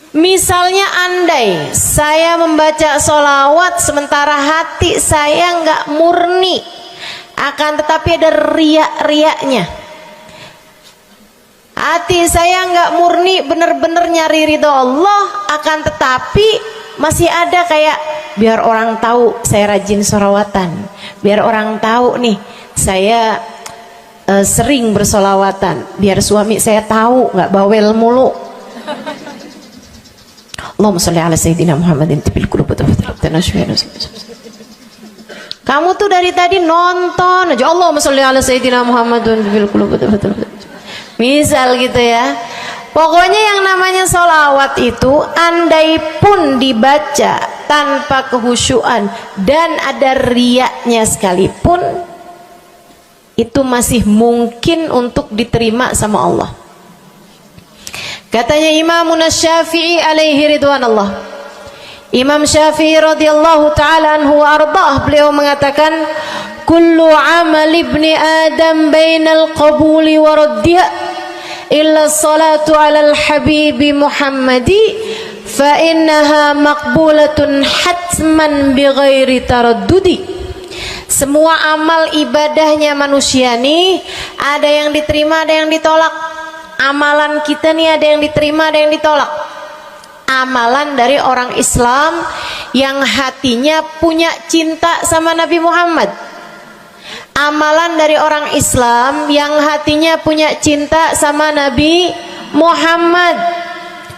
Misalnya andai saya membaca sholawat sementara hati saya nggak murni, akan tetapi ada riak-riaknya. Hati saya nggak murni bener-bener nyari ridho Allah, akan tetapi masih ada kayak biar orang tahu saya rajin sholawatan, biar orang tahu nih saya sering bersolawatan, biar suami saya tahu nggak bawel mulu. Allahumma sholli ala sayyidina Muhammadin tibil qulub. Kamu tuh dari tadi nonton aja Allahumma sholli ala sayyidina Muhammadin tibil qulub. Misal gitu ya. Pokoknya yang namanya sholawat itu andai pun dibaca tanpa kehusyuan dan ada riaknya sekalipun, itu masih mungkin untuk diterima sama Allah. Katanya Imam Syafi'i alaihi ridwanallah, Imam Syafi'i radhiyallahu ta'ala anhu wa ardhah, beliau mengatakan kullu amal ibni adam bainal qabuli wa raddiha illa salatu ala al-habibi Muhammadi fa innaha maqbulatun hatman bighairi taraddudi. Semua amal ibadahnya manusia nih ada yang diterima, ada yang ditolak. Amalan kita nih ada yang diterima, ada yang ditolak. Amalan dari orang Islam yang hatinya punya cinta sama Nabi Muhammad. Amalan dari orang Islam yang hatinya punya cinta sama Nabi Muhammad.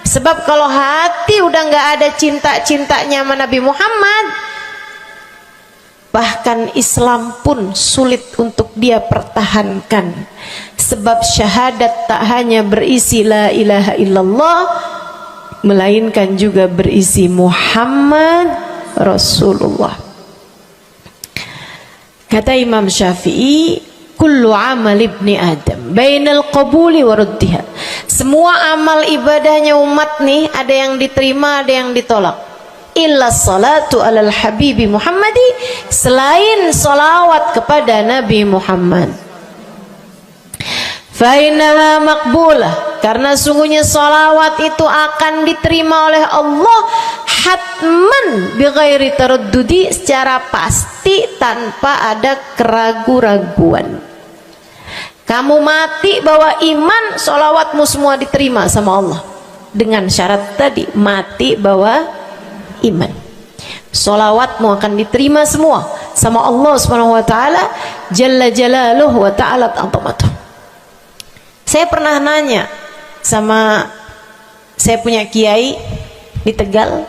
Sebab kalau hati udah nggak ada cinta-cintanya sama Nabi Muhammad, bahkan Islam pun sulit untuk dia pertahankan. Sebab syahadat tak hanya berisi la ilaha illallah, melainkan juga berisi Muhammad Rasulullah. Kata Imam Syafi'i, kullu amal ibni adam bainal qabuli wa raddiha. Semua amal ibadahnya umat nih ada yang diterima, ada yang ditolak. Illa salatu alal habibi Muhammadi, selain salawat kepada Nabi Muhammad. Fa innaha maqbulah, karena sungguhnya salawat itu akan diterima oleh Allah hatman bighairi taraddudi, secara pasti tanpa ada keraguan-raguan. Kamu mati bawa iman, salawatmu semua diterima sama Allah. Dengan syarat tadi, mati bawa iman, salawatmu akan diterima semua sama Allah Subhanahu wa taala jalla jalaluhu wa ta'ala azamatuh. Saya pernah nanya sama saya punya kiai di Tegal.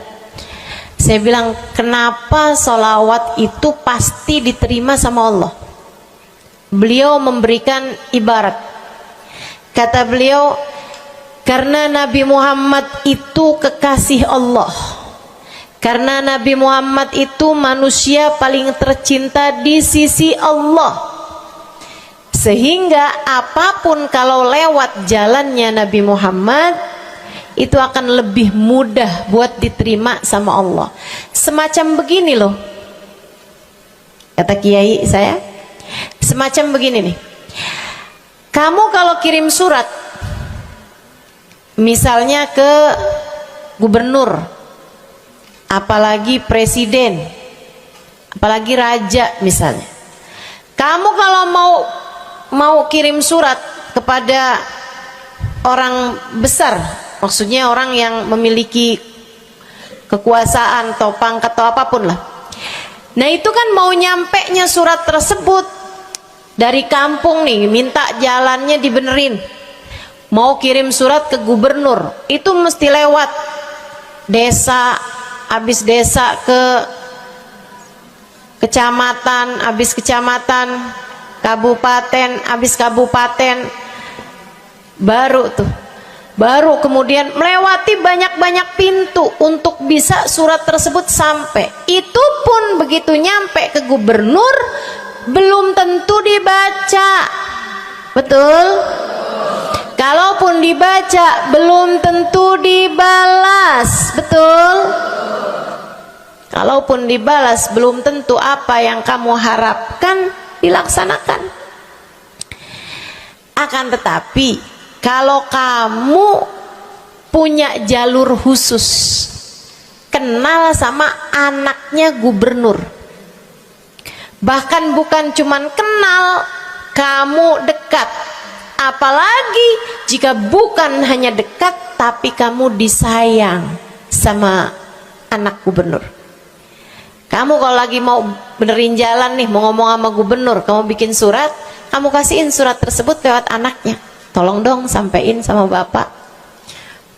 Saya bilang, kenapa salawat itu pasti diterima sama Allah? Beliau memberikan ibarat. Kata beliau, karena Nabi Muhammad itu kekasih Allah. Karena Nabi Muhammad itu manusia paling tercinta di sisi Allah. Sehingga apapun kalau lewat jalannya Nabi Muhammad, itu akan lebih mudah buat diterima sama Allah. Semacam begini loh, kata kiai saya, semacam begini nih. Kamu kalau kirim surat misalnya ke gubernur, apalagi presiden, apalagi raja misalnya, kamu kalau mau kirim surat kepada orang besar, maksudnya orang yang memiliki kekuasaan atau pangkat atau apapun lah. Nah itu kan mau nyampe nya surat tersebut dari kampung nih, minta jalannya dibenerin, mau kirim surat ke gubernur, itu mesti lewat desa, habis desa ke kecamatan, habis kecamatan, kabupaten, habis kabupaten, baru kemudian melewati banyak-banyak pintu untuk bisa surat tersebut sampai. Itu pun begitu nyampe ke gubernur belum tentu dibaca, betul? Kalaupun dibaca belum tentu dibalas, betul? Kalaupun dibalas belum tentu apa yang kamu harapkan dilaksanakan. Akan tetapi kalau kamu punya jalur khusus, kenal sama anaknya gubernur. Bahkan bukan cuman kenal, kamu dekat. Apalagi jika bukan hanya dekat, tapi kamu disayang sama anak gubernur. Kamu kalau lagi mau benerin jalan nih, mau ngomong sama gubernur, kamu bikin surat, kamu kasihin surat tersebut lewat anaknya. Tolong dong sampein sama bapak,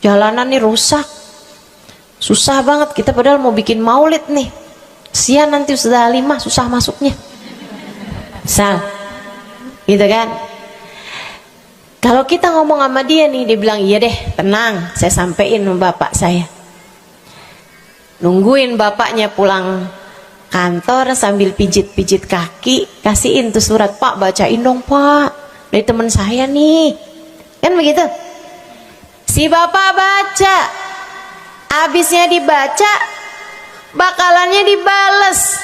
jalanan nih rusak, susah banget, kita padahal mau bikin maulid nih, sian nanti sudah 5 susah masuknya. Misal gitu kan. Kalau kita ngomong sama dia nih, dia bilang iya deh, tenang, saya sampein sama bapak saya. Nungguin bapaknya pulang kantor sambil pijit-pijit kaki, kasihin tuh surat, Pak bacain dong Pak, dari teman saya nih, kan begitu. Si bapak baca, abisnya dibaca, bakalannya dibales,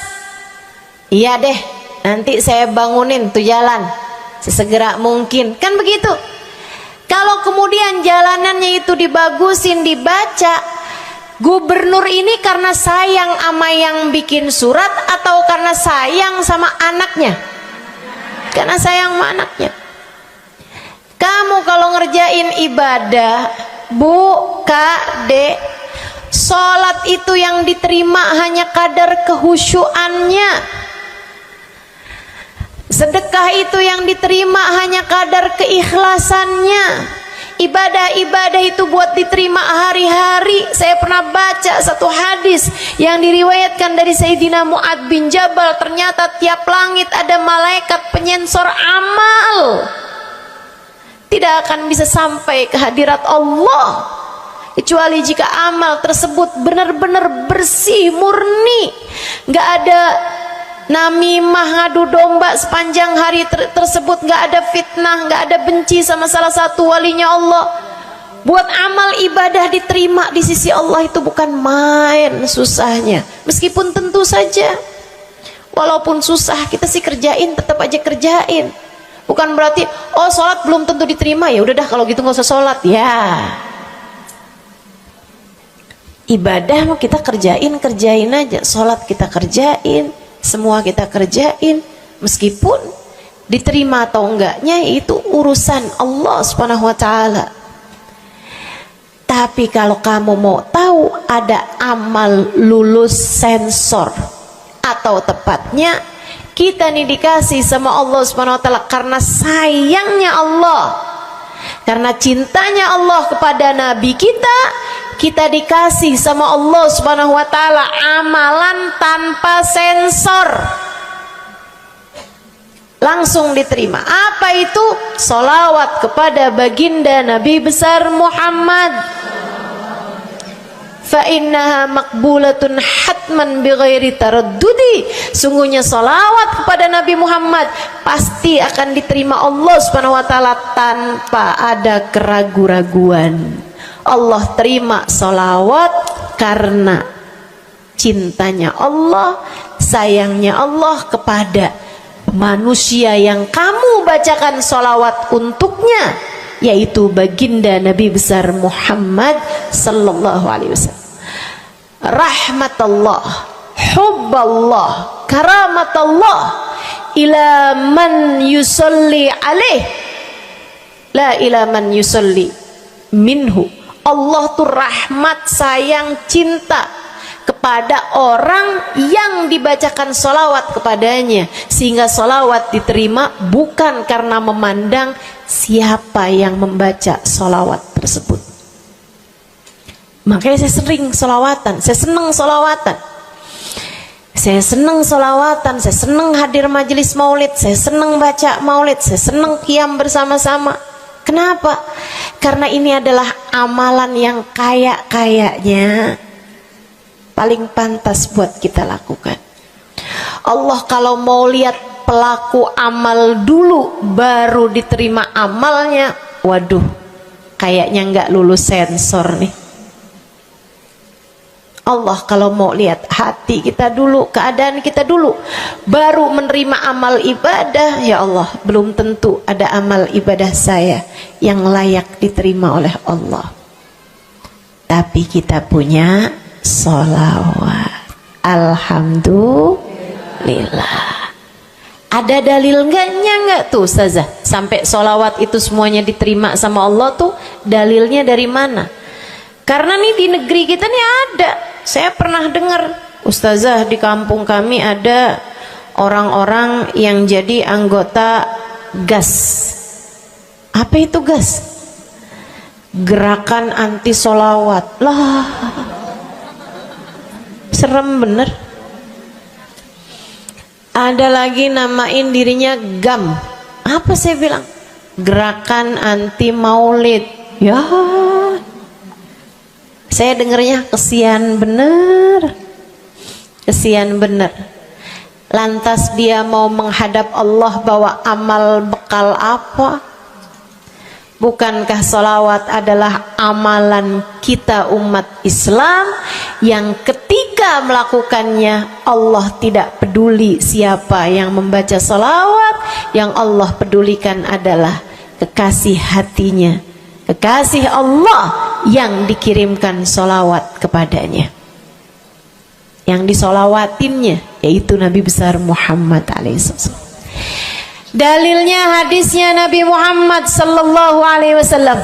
iya deh, nanti saya bangunin tuh jalan sesegera mungkin, kan begitu. Kalau kemudian jalanannya itu dibagusin, dibaca, gubernur ini karena sayang sama yang bikin surat atau karena sayang sama anaknya? Karena sayang sama anaknya. Kamu kalau ngerjain ibadah, Bu, Kak, Dek, sholat itu yang diterima hanya kadar kehusyuannya. Sedekah itu yang diterima hanya kadar keikhlasannya. Ibadah-ibadah itu buat diterima hari-hari. Saya pernah baca satu hadis yang diriwayatkan dari Sayyidina Mu'ad bin Jabal. Ternyata tiap langit ada malaikat penyensor amal, tidak akan bisa sampai ke hadirat Allah kecuali jika amal tersebut benar-benar bersih, murni, nggak ada namimah, ngadu domba sepanjang hari tersebut, nggak ada fitnah, nggak ada benci sama salah satu walinya Allah. Buat amal ibadah diterima di sisi Allah itu bukan main susahnya. Meskipun tentu saja walaupun susah, kita sih kerjain, tetap aja kerjain. Bukan berarti oh sholat belum tentu diterima, ya udah dah kalau gitu nggak usah sholat. Ya, ibadah mau kita kerjain aja, sholat kita kerjain, semua kita kerjain, meskipun diterima atau enggaknya itu urusan Allah Subhanahu wa taala. Tapi kalau kamu mau tahu, ada amal lulus sensor, atau tepatnya kita nih dikasih sama Allah Subhanahu wa taala karena sayangnya Allah, karena cintanya Allah kepada nabi kita, kita dikasih sama Allah Subhanahu wa taala amalan tanpa sensor, langsung diterima. Apa itu? Sholawat kepada baginda Nabi besar Muhammad. Fa innaha maqbulatun hatman bighairi taraddudi. Sungguhnya sholawat kepada Nabi Muhammad pasti akan diterima Allah Subhanahu wa taala tanpa ada keraguan-raguan. Allah terima sholawat karena cintanya Allah, sayangnya Allah kepada manusia yang kamu bacakan sholawat untuknya, yaitu baginda Nabi besar Muhammad sallallahu alaihi wasallam. Rahmatullah, hubballah, karamatullah ila man yusalli alaih, la ila man yusalli minhu. Allah tuh rahmat, sayang, cinta kepada orang yang dibacakan sholawat kepadanya, sehingga sholawat diterima bukan karena memandang siapa yang membaca sholawat tersebut. Makanya saya sering sholawatan, saya senang sholawatan, saya senang sholawatan, saya senang hadir majelis maulid, saya senang baca maulid, saya senang qiyam bersama-sama. Kenapa? Karena ini adalah amalan yang kayaknya paling pantas buat kita lakukan. Allah kalau mau lihat pelaku amal dulu baru diterima amalnya, waduh, kayaknya nggak lulus sensor nih. Allah kalau mau lihat hati kita dulu, keadaan kita dulu, baru menerima amal ibadah, ya Allah, belum tentu ada amal ibadah saya yang layak diterima oleh Allah. tapi kita punya sholawat. Alhamdulillah. Ada dalil enggak tuh Ustazah sampai sholawat itu semuanya diterima sama Allah tuh? Dalilnya dari mana? Karena nih di negeri kita nih ada, saya pernah dengar Ustazah, di kampung kami ada orang-orang yang jadi anggota GAS. Apa itu GAS? Gerakan anti sholawat. Lah, serem bener. Ada lagi namain dirinya GAM. Apa saya bilang? Gerakan anti maulid. Ya, saya dengernya kesian bener. Kesian bener. Lantas dia mau menghadap Allah bawa amal bekal apa? Bukankah sholawat adalah amalan kita umat Islam yang ketika melakukannya Allah tidak peduli siapa yang membaca sholawat, yang Allah pedulikan adalah kekasih hatinya, kekasih Allah yang dikirimkan sholawat kepadanya, yang disolawatinnya yaitu Nabi besar Muhammad alaihissalam. Dalilnya hadisnya Nabi Muhammad sallallahu alaihi wasallam.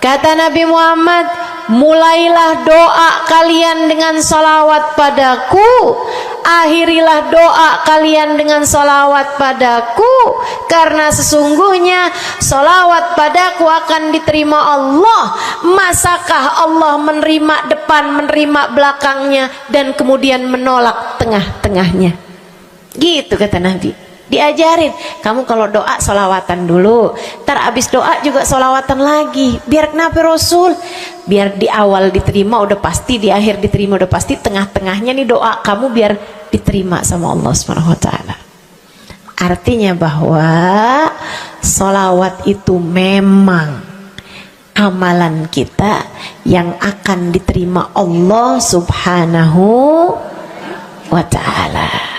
Kata Nabi Muhammad, mulailah doa kalian dengan salawat padaku, akhirilah doa kalian dengan salawat padaku, karena sesungguhnya salawat padaku akan diterima Allah. Masakah Allah menerima depan, menerima belakangnya, dan kemudian menolak tengah-tengahnya? Gitu kata Nabi. Diajarin, kamu kalau doa solawatan dulu, ntar abis doa juga solawatan lagi. Biar kenapa Rasul? Biar di awal diterima udah pasti, di akhir diterima udah pasti, tengah-tengahnya nih doa kamu biar diterima sama Allah Subhanahu wa Ta'ala. Artinya bahwa solawat itu memang amalan kita yang akan diterima Allah Subhanahu wa Ta'ala.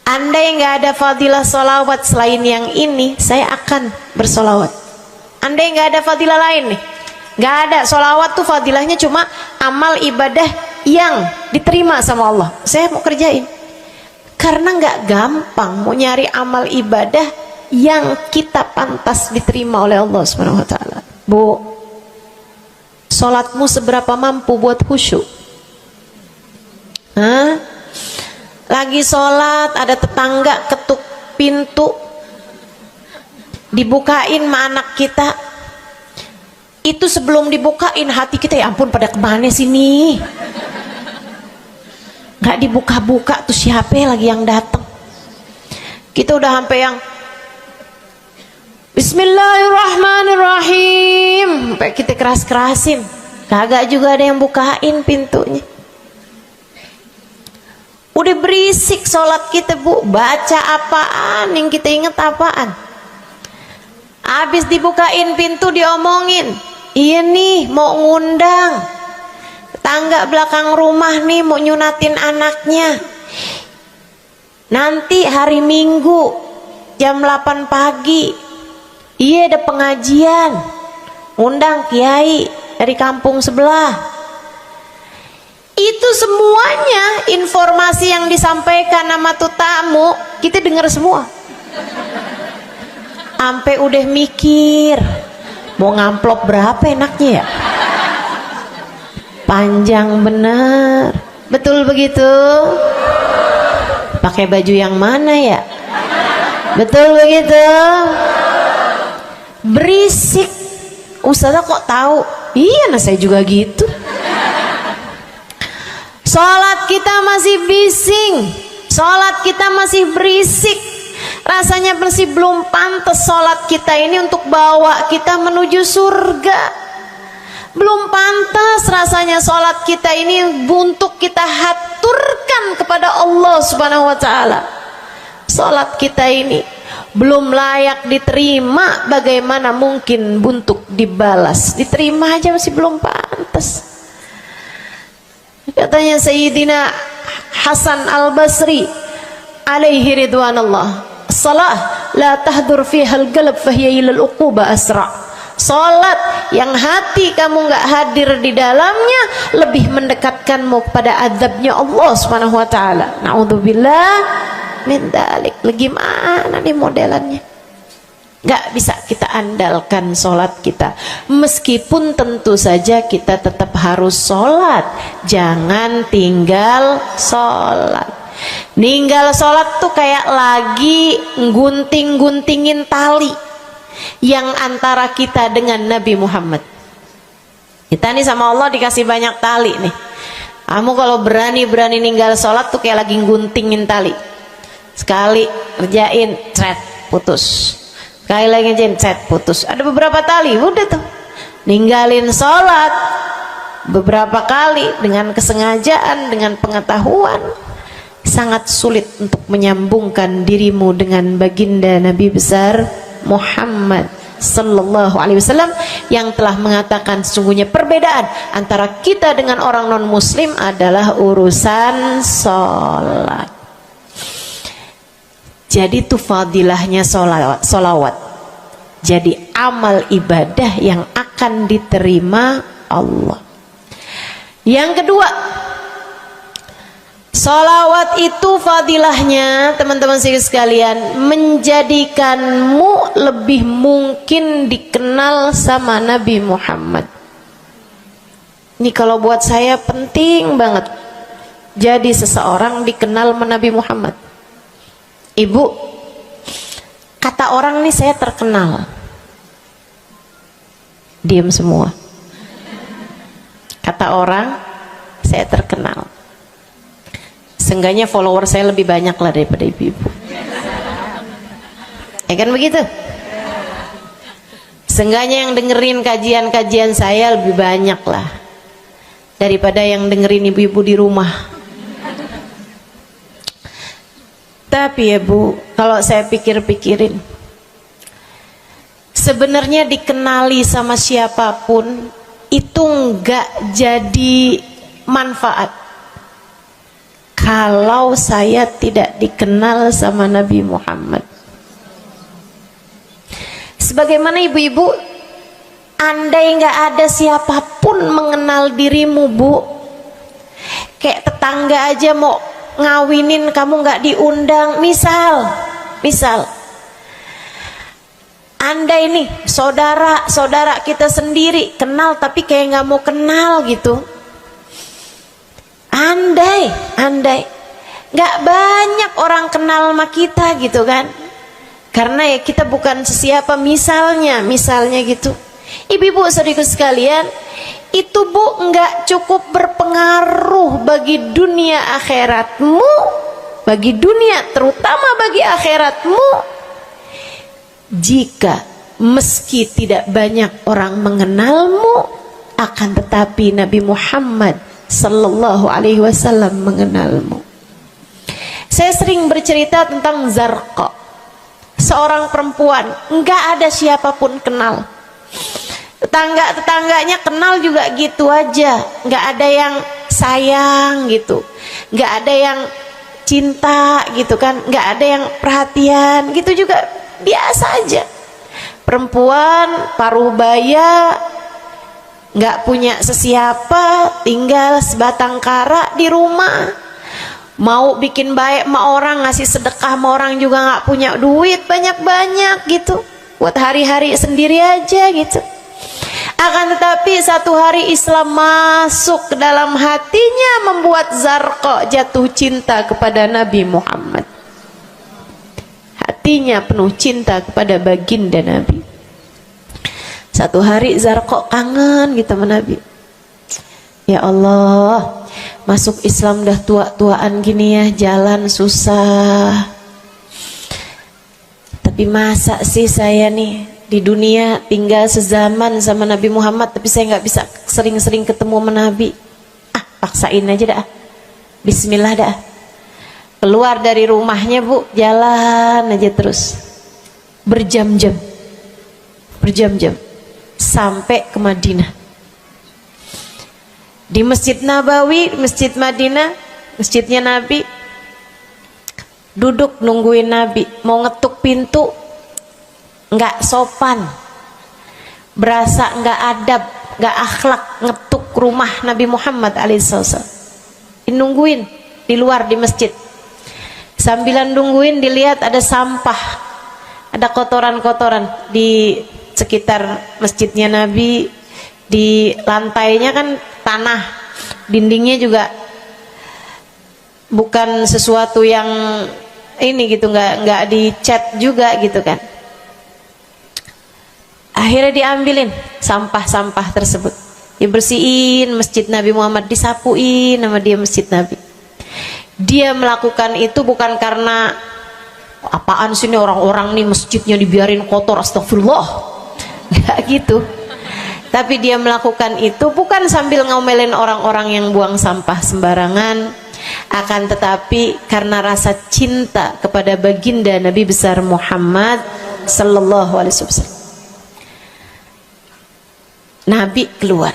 Andai nggak ada fadilah solawat selain yang ini, saya akan bersolawat. Andai nggak ada fadilah lain nih, nggak ada. Solawat tuh fadilahnya cuma amal ibadah yang diterima sama Allah. Saya mau kerjain, karena nggak gampang mau nyari amal ibadah yang kita pantas diterima oleh Allah Subhanahu Wa Taala. Bu, sholatmu seberapa mampu buat khusyuk? Hah? Lagi sholat ada tetangga ketuk pintu, dibukain sama anak kita. Itu sebelum dibukain hati kita, ya ampun pada kemana sini? Gak dibuka-buka tuh siapa lagi yang datang? Kita udah sampai yang Bismillahirrahmanirrahim, sampai kita keras-kerasin, kagak juga ada yang bukain pintunya. Udah berisik sholat kita, Bu. Baca apaan, yang kita inget apaan? Habis dibukain pintu diomongin, iya nih mau ngundang tetangga belakang rumah nih, mau nyunatin anaknya nanti hari Minggu jam 8 pagi. Iya ada pengajian, ngundang kiai dari kampung sebelah. Itu semuanya informasi yang disampaikan sama tuh tamu, kita dengar semua. Sampai udah mikir mau ngamplop berapa enaknya ya. Panjang bener. Betul begitu? Pakai baju yang mana ya? Betul begitu? Berisik. Ustazah kok tahu? Iya, nah saya juga gitu. Sholat kita masih bising, sholat kita masih berisik. Rasanya masih belum pantas sholat kita ini untuk bawa kita menuju surga. Belum pantas rasanya sholat kita ini untuk kita haturkan kepada Allah Subhanahu wa Ta'ala. Sholat kita ini belum layak diterima, bagaimana mungkin untuk dibalas? Diterima aja masih belum pantas. Katanya Sayyidina Hasan Al-Basri alaihi ridwanallah, salah la tahdur fiha al-qalb fahiya ila al-uquba asra. Salat yang hati kamu nggak hadir di dalamnya lebih mendekatkanmu kepada azabnya Allah Subhanahu wa taala. Naudzubillah min dzalik. Gimana nih modelannya? Nggak bisa kita andalkan salat kita, meskipun tentu saja kita tetap harus salat. Jangan tinggal salat. Ninggal salat tuh kayak lagi gunting-guntingin tali yang antara kita dengan Nabi Muhammad. Kita nih sama Allah dikasih banyak tali nih. Kamu kalau berani ninggal sholat tuh kayak lagi guntingin tali. Sekali kerjain, cret, putus. Sekali lagi kerjain, cret, putus. Ada beberapa tali, udah tuh. Ninggalin sholat beberapa kali dengan kesengajaan, dengan pengetahuan, sangat sulit untuk menyambungkan dirimu dengan baginda Nabi besar Muhammad sallallahu alaihi wasallam yang telah mengatakan sesungguhnya perbedaan antara kita dengan orang non muslim adalah urusan sholat. Jadi itu fadilahnya sholawat. Jadi amal ibadah yang akan diterima Allah. Yang kedua, sholawat itu fadilahnya teman-teman sekalian menjadikanmu lebih mungkin dikenal sama Nabi Muhammad. Ini kalau buat saya penting banget jadi seseorang dikenal sama Nabi Muhammad. Ibu, kata orang nih saya terkenal. Diam semua. Kata orang saya terkenal. Seenggaknya follower saya lebih banyak lah daripada ibu-ibu. Ya kan begitu? Seenggaknya yang dengerin kajian-kajian saya lebih banyak lah daripada yang dengerin ibu-ibu di rumah. Tapi ya Bu, kalau saya pikir-pikirin, sebenarnya dikenali sama siapapun itu enggak jadi manfaat kalau saya tidak dikenal sama Nabi Muhammad. Sebagaimana ibu-ibu, andai nggak ada siapapun mengenal dirimu Bu, kayak tetangga aja mau ngawinin kamu nggak diundang, misal andai nih saudara kita sendiri kenal tapi kayak nggak mau kenal gitu. Andai nggak banyak orang kenal sama kita gitu kan, karena ya kita bukan sesiapa, misalnya gitu. Ibu-ibu saudaraku sekalian, itu Bu nggak cukup berpengaruh bagi dunia akhiratmu, bagi dunia terutama bagi akhiratmu, jika meski tidak banyak orang mengenalmu, akan tetapi Nabi Muhammad sallallahu alaihi wasallam mengenalmu. Saya sering bercerita tentang Zarqa, seorang perempuan, nggak ada siapapun kenal. Tetangganya kenal juga gitu aja, nggak ada yang sayang gitu, nggak ada yang cinta gitu kan, nggak ada yang perhatian gitu juga, biasa aja. Perempuan paruh baya, nggak punya sesiapa, tinggal sebatang kara di rumah, mau bikin baik sama orang, ngasih sedekah sama orang juga nggak punya duit banyak-banyak gitu, buat hari-hari sendiri aja gitu. Akan tetapi satu hari Islam masuk ke dalam hatinya, membuat Zarqa jatuh cinta kepada Nabi Muhammad. Hatinya penuh cinta kepada baginda Nabi. Satu hari Zarqa kangen gitu sama Nabi. Ya Allah, masuk Islam dah tua-tuaan gini ya, jalan susah. Tapi masa sih saya nih di dunia tinggal sezaman sama Nabi Muhammad, tapi saya nggak bisa sering-sering ketemu sama Nabi. Paksain aja dah, bismillah dah. Keluar dari rumahnya Bu, jalan aja terus berjam-jam sampai ke Madinah. Di Masjid Nabawi, Masjid Madinah, masjidnya Nabi, duduk nungguin Nabi. Mau ngetuk pintu nggak sopan, berasa nggak adab, nggak akhlak, ngetuk rumah Nabi Muhammad alaihissalam. Nungguin di luar di masjid. Sambilan nungguin dilihat ada sampah, ada kotoran-kotoran di sekitar masjidnya Nabi. Di lantainya kan tanah, dindingnya juga bukan sesuatu yang ini gitu, nggak dicat juga gitu kan. Akhirnya diambilin sampah-sampah tersebut, dibersihin masjid Nabi Muhammad, disapuin sama dia masjid Nabi. Dia melakukan itu bukan karena apaan sih ini orang-orang nih masjidnya dibiarin kotor, astagfirullah, nggak gitu. Tapi dia melakukan itu bukan sambil ngomelin orang-orang yang buang sampah sembarangan, akan tetapi karena rasa cinta kepada baginda Nabi besar Muhammad sallallahu alaihi wasallam. Nabi keluar,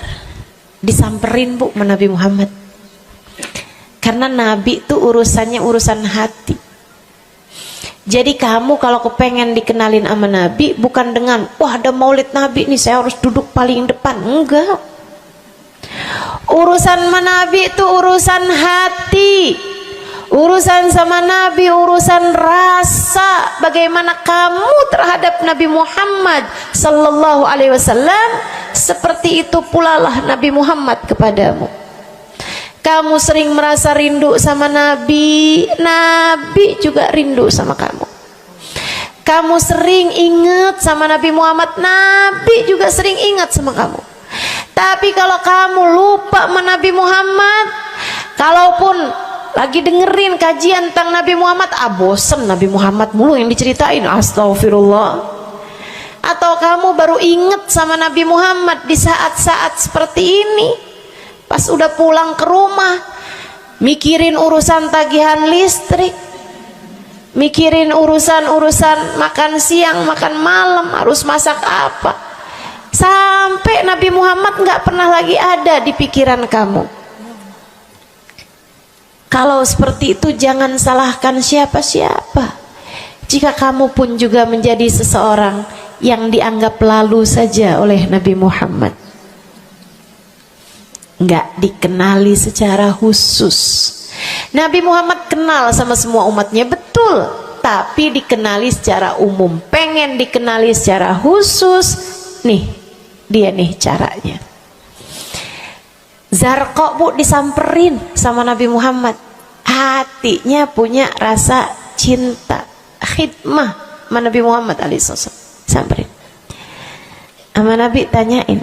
disamperin bu sama Nabi Muhammad, karena Nabi itu urusannya urusan hati. Jadi kamu kalau kepengen dikenalin sama Nabi bukan dengan wah ada maulid Nabi nih saya harus duduk paling depan, enggak. Urusan sama Nabi itu urusan hati. Urusan sama Nabi urusan rasa, bagaimana kamu terhadap Nabi Muhammad sallallahu alaihi wasallam, seperti itu pula lah Nabi Muhammad kepadamu. Kamu sering merasa rindu sama Nabi, Nabi juga rindu sama kamu. Kamu sering ingat sama Nabi Muhammad, Nabi juga sering ingat sama kamu. Tapi kalau kamu lupa sama Nabi Muhammad, kalaupun lagi dengerin kajian tentang Nabi Muhammad, bosen Nabi Muhammad mulu yang diceritain, astagfirullah. Atau kamu baru inget sama Nabi Muhammad di saat-saat seperti ini, pas udah pulang ke rumah, mikirin urusan tagihan listrik, mikirin urusan makan siang, makan malam, harus masak apa, sampai Nabi Muhammad nggak pernah lagi ada di pikiran kamu. Kalau seperti itu jangan salahkan siapa-siapa. Jika kamu pun juga menjadi seseorang yang dianggap lalu saja oleh Nabi Muhammad, nggak dikenali secara khusus. Nabi Muhammad kenal sama semua umatnya, betul, tapi dikenali secara umum. Pengen dikenali secara khusus, nih dia nih caranya. Zarqa bu disamperin sama Nabi Muhammad, hatinya punya rasa cinta, khidmah sama Nabi Muhammad alaihissalam. Samperin sama Nabi, tanyain,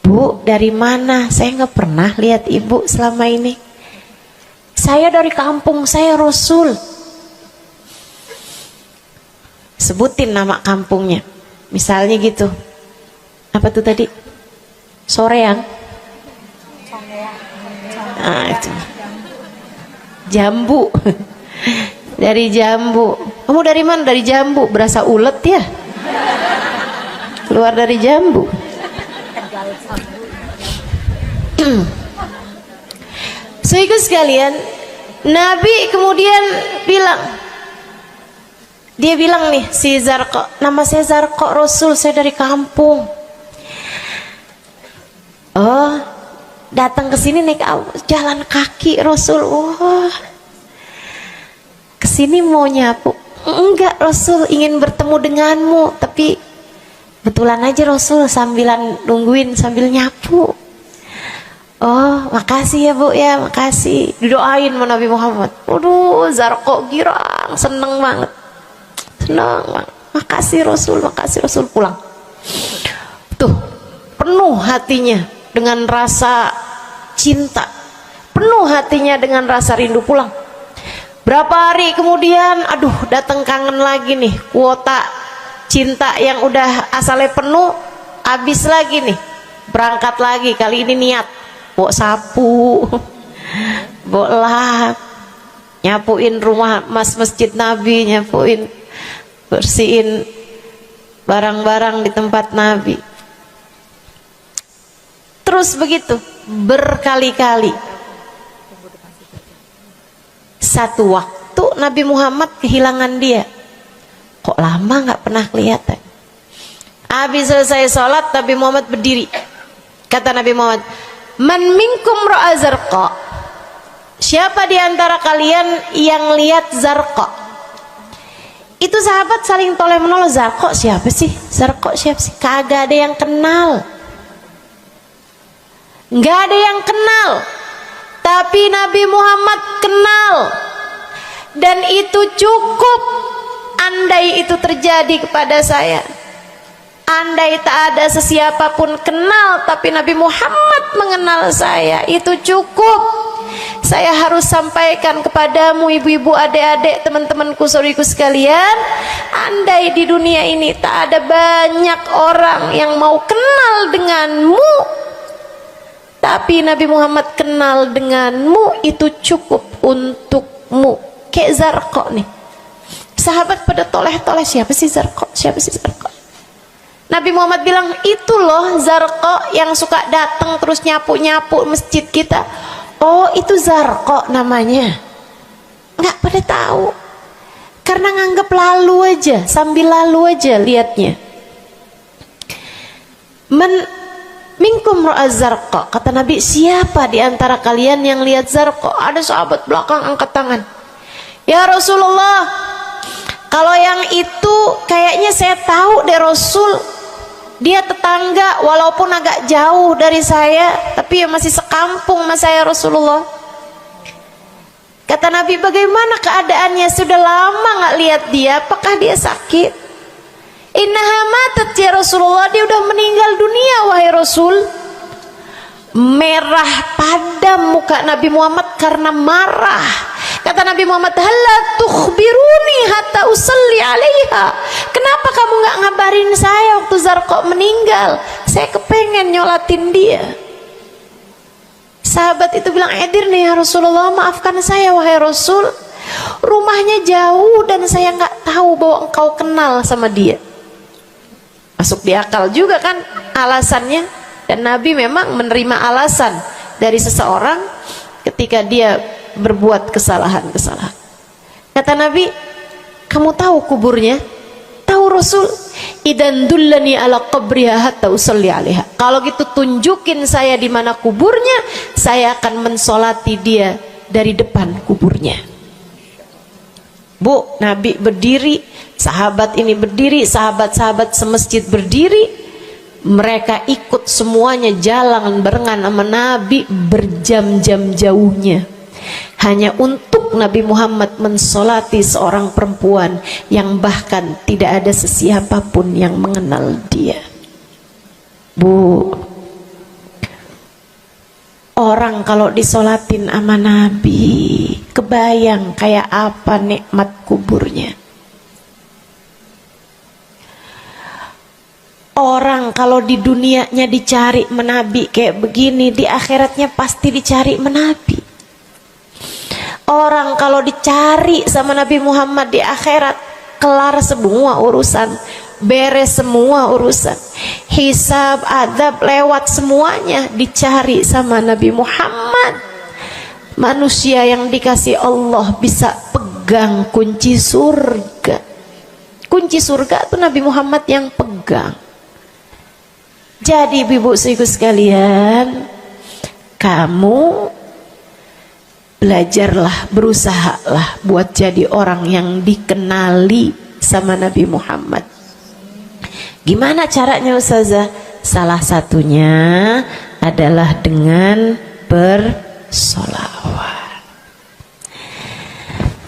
Bu, dari mana? Saya nggak pernah lihat ibu selama ini. Saya dari kampung saya, Rasul. Sebutin nama kampungnya, misalnya gitu. Apa tuh tadi? Soreang. Nah, itu. Jambu. Dari Jambu. Kamu dari mana? Dari Jambu. Berasa ulet ya? Keluar dari Jambu. Sehingga sekalian, Nabi kemudian bilang, dia bilang nih si Zarqa, nama saya Zarqa Rasul, saya dari kampung. Oh, datang ke sini naik jalan kaki Rasul. Wah, kesini mau nyapu? Enggak Rasul, ingin bertemu denganmu, tapi betulan aja Rasul sambilan nungguin sambil nyapu. Oh, makasih ya Bu ya, makasih. Didoain sama Nabi Muhammad. Waduh, Zarqa girang, seneng banget. Seneng banget. Makasih Rasul pulang. Tuh, penuh hatinya dengan rasa cinta. Penuh hatinya dengan rasa rindu pulang. Berapa hari kemudian, aduh datang kangen lagi nih. Kuota cinta yang udah asalnya penuh, habis lagi nih. Berangkat lagi, kali ini niat bawa sapu, bawa lap, nyapuin rumah masjid Nabi, nyapuin, bersihin barang-barang di tempat Nabi. Terus begitu berkali-kali. Satu waktu Nabi Muhammad kehilangan dia. Kok lama nggak pernah kelihatan? Habis selesai sholat, Nabi Muhammad berdiri. Kata Nabi Muhammad, man minkum ra'a zarqa, siapa di antara kalian yang lihat zarqa? Itu sahabat saling toleh menolong. Zarqa siapa sih? Zarqa siapa sih? Kagak ada yang kenal, nggak ada yang kenal. Tapi Nabi Muhammad kenal, dan itu cukup. Andai itu terjadi kepada saya, andai tak ada sesiapa pun kenal, tapi Nabi Muhammad mengenal saya, itu cukup. Saya harus sampaikan kepadamu, ibu-ibu, adik-adik, teman-temanku, saudariku sekalian, andai di dunia ini tak ada banyak orang yang mau kenal denganmu, tapi Nabi Muhammad kenal denganmu, itu cukup untukmu. Kayak Zarqa nih, sahabat pada toleh-toleh, siapa sih Zarqa? Siapa sih Zarqa? Nabi Muhammad bilang, itu loh Zarqa yang suka datang terus nyapu-nyapu masjid kita. Oh, itu Zarqa namanya. Nggak pada tahu, karena nganggap lalu aja, sambil lalu aja liatnya. Minkum ra'a zarqa, kata Nabi, siapa di antara kalian yang lihat Zarqa? Ada sahabat belakang angkat tangan. Ya Rasulullah, kalau yang itu kayaknya saya tahu deh Rasul, dia tetangga walaupun agak jauh dari saya, tapi ya masih sekampung sama saya Rasulullah. Kata Nabi, bagaimana keadaannya? Sudah lama nggak lihat dia, apakah dia sakit? Innaha matat ya Rasulullah, dia udah meninggal dunia wahai Rasul. Merah padam muka Nabi Muhammad karena marah. Kata Nabi Muhammad, halla tukhbiruni hatta usalli alaiha, kenapa kamu nggak ngabarin saya waktu Zarqa meninggal? Saya kepengen nyolatin dia. Sahabat itu bilang, edir nih ya Rasulullah, maafkan saya wahai Rasul, rumahnya jauh dan saya nggak tahu bahwa engkau kenal sama dia. Masuk di akal juga kan alasannya, dan Nabi memang menerima alasan dari seseorang ketika dia berbuat kesalahan-kesalahan. Kata Nabi, kamu tahu kuburnya? Tahu Rasul? Idan dullani ala qabriha hatta usalli alaiha, kalau gitu tunjukin saya di mana kuburnya, saya akan mensolati dia dari depan kuburnya. Bu, Nabi berdiri, sahabat ini berdiri, sahabat-sahabat semasjid berdiri, mereka ikut semuanya jalan barengan sama Nabi berjam-jam jauhnya, hanya untuk Nabi Muhammad mensolati seorang perempuan yang bahkan tidak ada sesiapa pun yang mengenal dia. Bu, orang kalau disolatin sama Nabi, kebayang kayak apa nikmat kuburnya. Orang kalau di dunianya dicari menabi kayak begini, di akhiratnya pasti dicari menabi. Orang kalau dicari sama Nabi Muhammad di akhirat, kelar semua urusan, beres semua urusan, hisab, adab lewat semuanya, dicari sama Nabi Muhammad. Manusia yang dikasih Allah bisa pegang kunci surga. Kunci surga itu Nabi Muhammad yang pegang. Jadi ibu-ibu sekalian, kamu belajarlah, berusahalah buat jadi orang yang dikenali sama Nabi Muhammad. Gimana caranya Ustazah? Salah satunya adalah dengan bersolawat.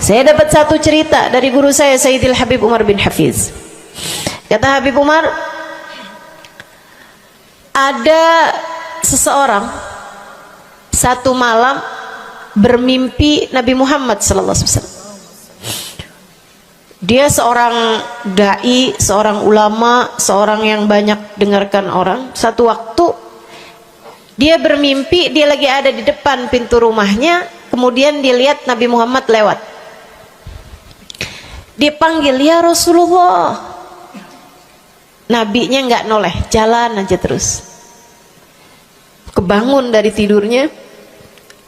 Saya dapat satu cerita dari guru saya, Sayyidil Habib Umar bin Hafiz. Kata Habib Umar, ada seseorang satu malam bermimpi Nabi Muhammad sallallahu alaihi wasallam. Dia seorang dai, seorang ulama, seorang yang banyak dengarkan orang. Satu waktu dia bermimpi, dia lagi ada di depan pintu rumahnya, kemudian dia lihat Nabi Muhammad lewat. Dia panggil, ya Rasulullah. Nabinya nggak noleh, jalan aja terus. Kebangun dari tidurnya,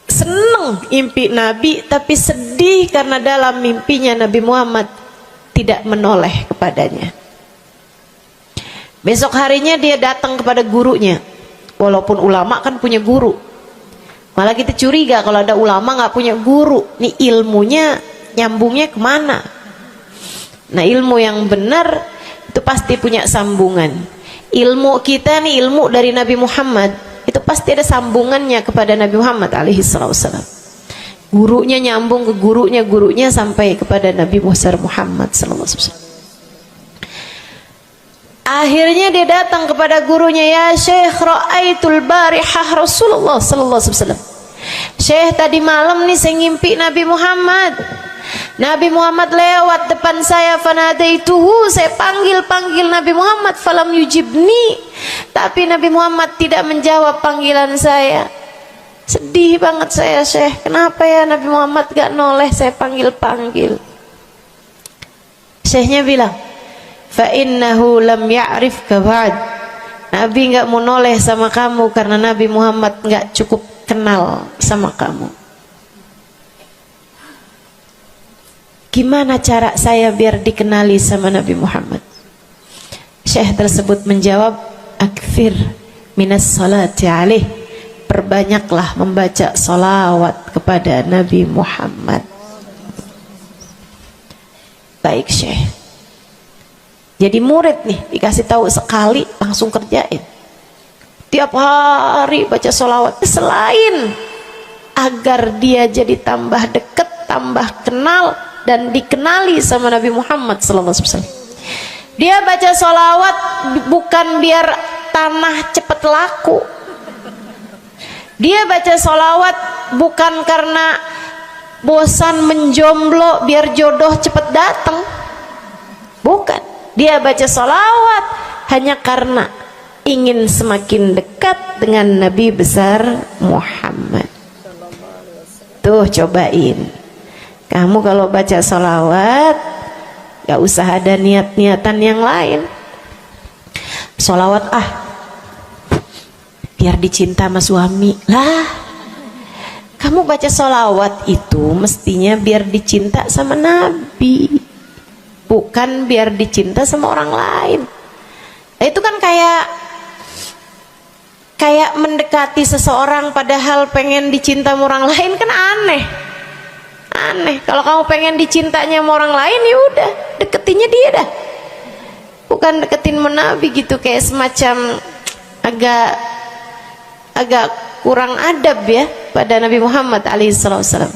seneng mimpi Nabi, tapi sedih karena dalam mimpinya Nabi Muhammad tidak menoleh kepadanya. Besok harinya dia datang kepada gurunya. Walaupun ulama kan punya guru, malah kita curiga kalau ada ulama nggak punya guru. Nih ilmunya nyambungnya kemana? Nah, ilmu yang benar itu pasti punya sambungan. Ilmu kita nih, ilmu dari Nabi Muhammad, itu pasti ada sambungannya kepada Nabi Muhammad alaihi wasallam. Gurunya nyambung ke gurunya sampai kepada Nabi Muhammad sallallahu alaihi wasallam. Akhirnya dia datang kepada gurunya, ya Syekh, ra'aitul barihah Rasulullah sallallahu alaihi wasallam. Syekh, tadi malam nih saya ngimpi Nabi Muhammad. Nabi Muhammad lewat depan saya, fanadaituhu, saya panggil Nabi Muhammad, falam yujibni, tapi Nabi Muhammad tidak menjawab panggilan saya. Sedih banget saya, Syekh. Kenapa ya Nabi Muhammad gak noleh saya panggil. Syekhnya bilang, fa innahu lam ya'rifka ba'd. Nabi enggak mau noleh sama kamu karena Nabi Muhammad enggak cukup kenal sama kamu. Gimana cara saya biar dikenali sama Nabi Muhammad? Syekh tersebut menjawab, akthir minas salati alaih, perbanyaklah membaca salawat kepada Nabi Muhammad. Baik Syekh. Jadi murid nih, dikasih tahu sekali langsung kerjain. Tiap hari baca sholawat, selain agar dia jadi tambah dekat, tambah kenal dan dikenali sama Nabi Muhammad SAW. Dia baca sholawat bukan biar tanah cepat laku. Dia baca sholawat bukan karena bosan menjomblo biar jodoh cepat datang. Bukan. Dia baca sholawat hanya karena ingin semakin dekat dengan Nabi besar Muhammad. Tuh cobain. Kamu kalau baca sholawat gak usah ada niat-niatan yang lain. Sholawat biar dicinta sama suami. Lah, kamu baca sholawat itu mestinya biar dicinta sama Nabi, bukan biar dicinta sama orang lain. Nah, itu kan kayak mendekati seseorang padahal pengen dicinta sama orang lain, kan aneh. Kalau kamu pengen dicintanya sama orang lain, ya udah deketinnya dia dah, bukan deketin Nabi gitu, kayak semacam agak kurang adab ya pada Nabi Muhammad alaihissalam.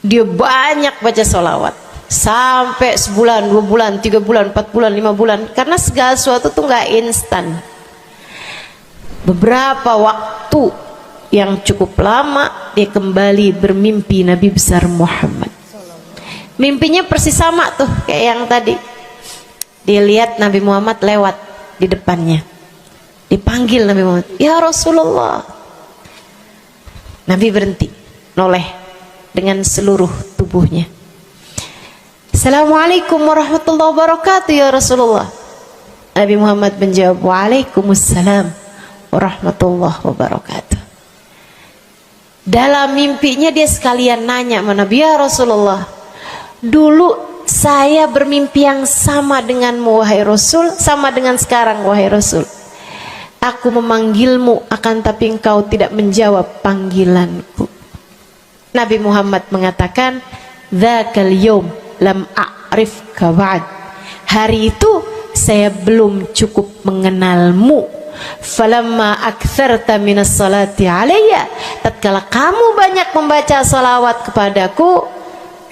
Dia banyak baca sholawat sampai sebulan, 2 bulan, 3 bulan, 4 bulan, 5 bulan, karena segala sesuatu tuh nggak instan. Beberapa waktu yang cukup lama dia kembali bermimpi Nabi besar Muhammad. Mimpinya persis sama tuh kayak yang tadi. Dia lihat Nabi Muhammad lewat di depannya, dipanggil Nabi Muhammad, ya Rasulullah. Nabi berhenti, noleh dengan seluruh tubuhnya. Assalamualaikum warahmatullahi wabarakatuh ya Rasulullah. Nabi Muhammad menjawab, waalaikumsalam warahmatullahi wabarakatuh. Dalam mimpinya dia sekalian nanya sama Nabi, ya Rasulullah, dulu saya bermimpi yang sama denganmu wahai Rasul, sama dengan sekarang wahai Rasul. Aku memanggilmu akan tapi engkau tidak menjawab panggilanku. Nabi Muhammad mengatakan, dzakal yaum lam a'rifka ba'd. Hari itu saya belum cukup mengenalmu. Falamma aktsarta minas salati alayya, tatkala kamu banyak membaca salawat kepadaku,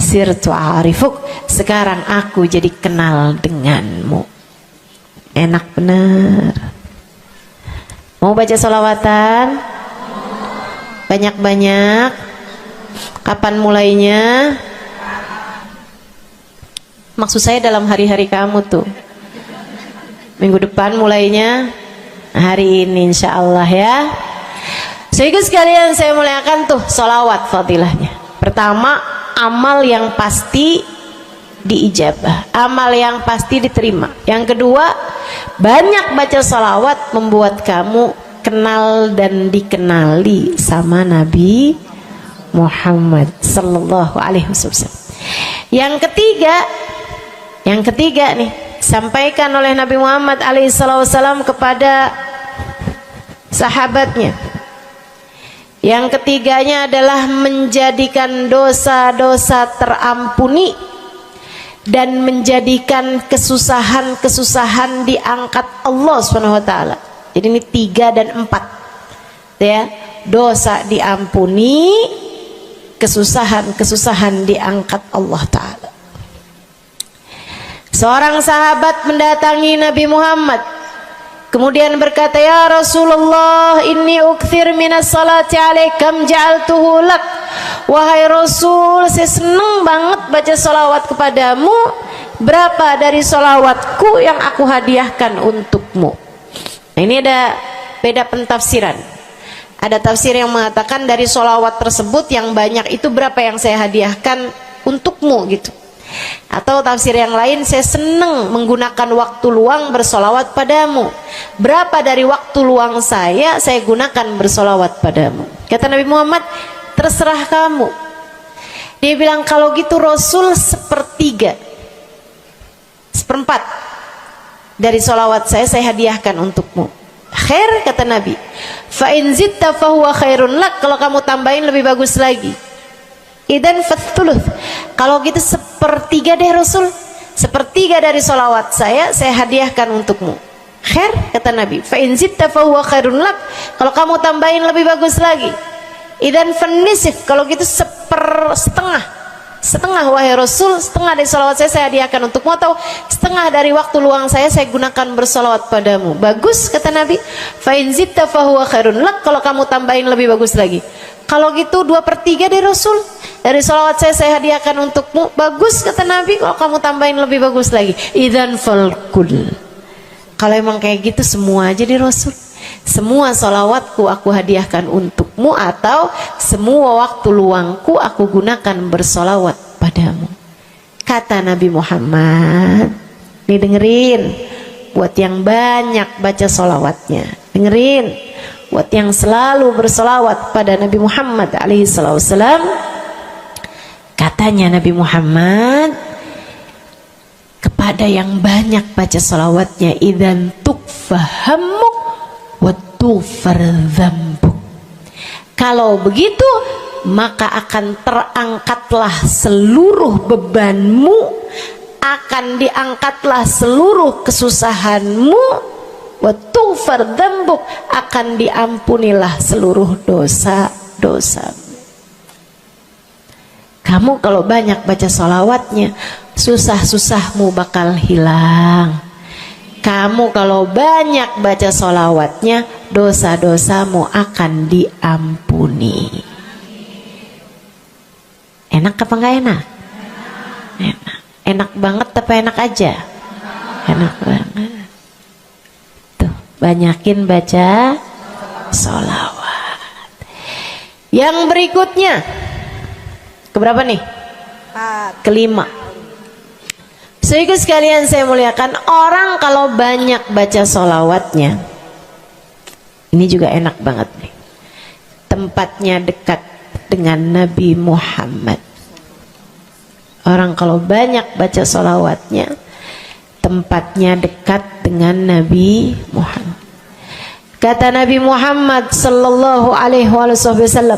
sirtu a'rifuk, sekarang aku jadi kenal denganmu. Enak benar. Mau baca salawatan? Banyak-banyak. Kapan mulainya? Maksud saya dalam hari-hari kamu tuh. Minggu depan mulainya, hari ini insya Allah ya. Sehingga sekalian saya muliakan tuh sholawat fadilahnya. Pertama, amal yang pasti diijabah, amal yang pasti diterima. Yang kedua, banyak baca sholawat membuat kamu kenal dan dikenali sama Nabi Muhammad sallallahu alaihi wasallam. Yang ketiga nih, sampaikan oleh Nabi Muhammad alaihissalam kepada sahabatnya. Yang ketiganya adalah menjadikan dosa-dosa terampuni dan menjadikan kesusahan-kesusahan diangkat Allah Subhanahu wa taala. Jadi ini 3 dan 4. Ya, dosa diampuni, kesusahan-kesusahan diangkat Allah taala. Seorang sahabat mendatangi Nabi Muhammad, kemudian berkata, "Ya Rasulullah, inni ukthir minas salati alaikam ja'altuhu lak." Wahai Rasul, saya senang banget baca salawat kepadamu. Berapa dari salawatku yang aku hadiahkan untukmu? Nah, ini ada beda pentafsiran. Ada tafsir yang mengatakan dari salawat tersebut yang banyak itu berapa yang saya hadiahkan untukmu gitu. Atau tafsir yang lain, saya senang menggunakan waktu luang bersolawat padamu. Berapa dari waktu luang saya gunakan bersolawat padamu? Kata Nabi Muhammad, terserah kamu. Dia bilang, kalau gitu Rasul 1/3, 1/4 dari solawat saya hadiahkan untukmu. Khair, kata Nabi. Fa in zitta fahuwa khairun lak. Kalau kamu tambahin lebih bagus lagi. Idan fathuluth. Kalau gitu 1/3 deh Rasul. 1/3 dari solawat saya hadiahkan untukmu. Khair, kata Nabi. Fa in zitta fahuwa khairun lak. Kalau kamu tambahin lebih bagus lagi. Idan fanisif. Kalau gitu 1/2. Setengah wahai Rasul, setengah dari solawat saya hadiahkan untukmu, atau setengah dari waktu luang saya gunakan bersolawat padamu. Bagus, kata Nabi. Fa in zitta fahuwa khairun lak. Kalau kamu tambahin lebih bagus lagi. Kalau gitu 2/3 deh Rasul. Dari solawat saya hadiahkan untukmu. Bagus, kata Nabi. Kalau kamu tambahin lebih bagus lagi. Idzan falkul. Kalau emang kayak gitu semua aja di Rasul. Semua solawatku aku hadiahkan untukmu, atau semua waktu luangku aku gunakan bersolawat padamu. Kata Nabi Muhammad. Nih dengerin. Buat yang banyak baca solawatnya. Dengerin. Buat yang selalu bersolawat pada Nabi Muhammad alaihissalam. Katanya Nabi Muhammad kepada yang banyak baca salawatnya, idzan tukfahamuk wa tughfar dzambuk. Kalau begitu maka akan terangkatlah seluruh bebanmu, akan diangkatlah seluruh kesusahanmu, wa tughfar dzambuk, akan diampunilah seluruh dosa-dosamu. Kamu kalau banyak baca salawatnya, susah-susahmu bakal hilang. Kamu kalau banyak baca salawatnya, dosa-dosamu akan diampuni. Enak apa enggak enak? Enak. Enak banget apa enak aja? Enak banget. Tuh, banyakin baca salawat. Yang berikutnya, keberapa nih? 4. Kelima. Sehingga sekalian saya muliakan, orang kalau banyak baca solawatnya, ini juga enak banget nih. Tempatnya dekat dengan Nabi Muhammad. Orang kalau banyak baca solawatnya, tempatnya dekat dengan Nabi Muhammad. Kata Nabi Muhammad sallallahu alaihi wasallam,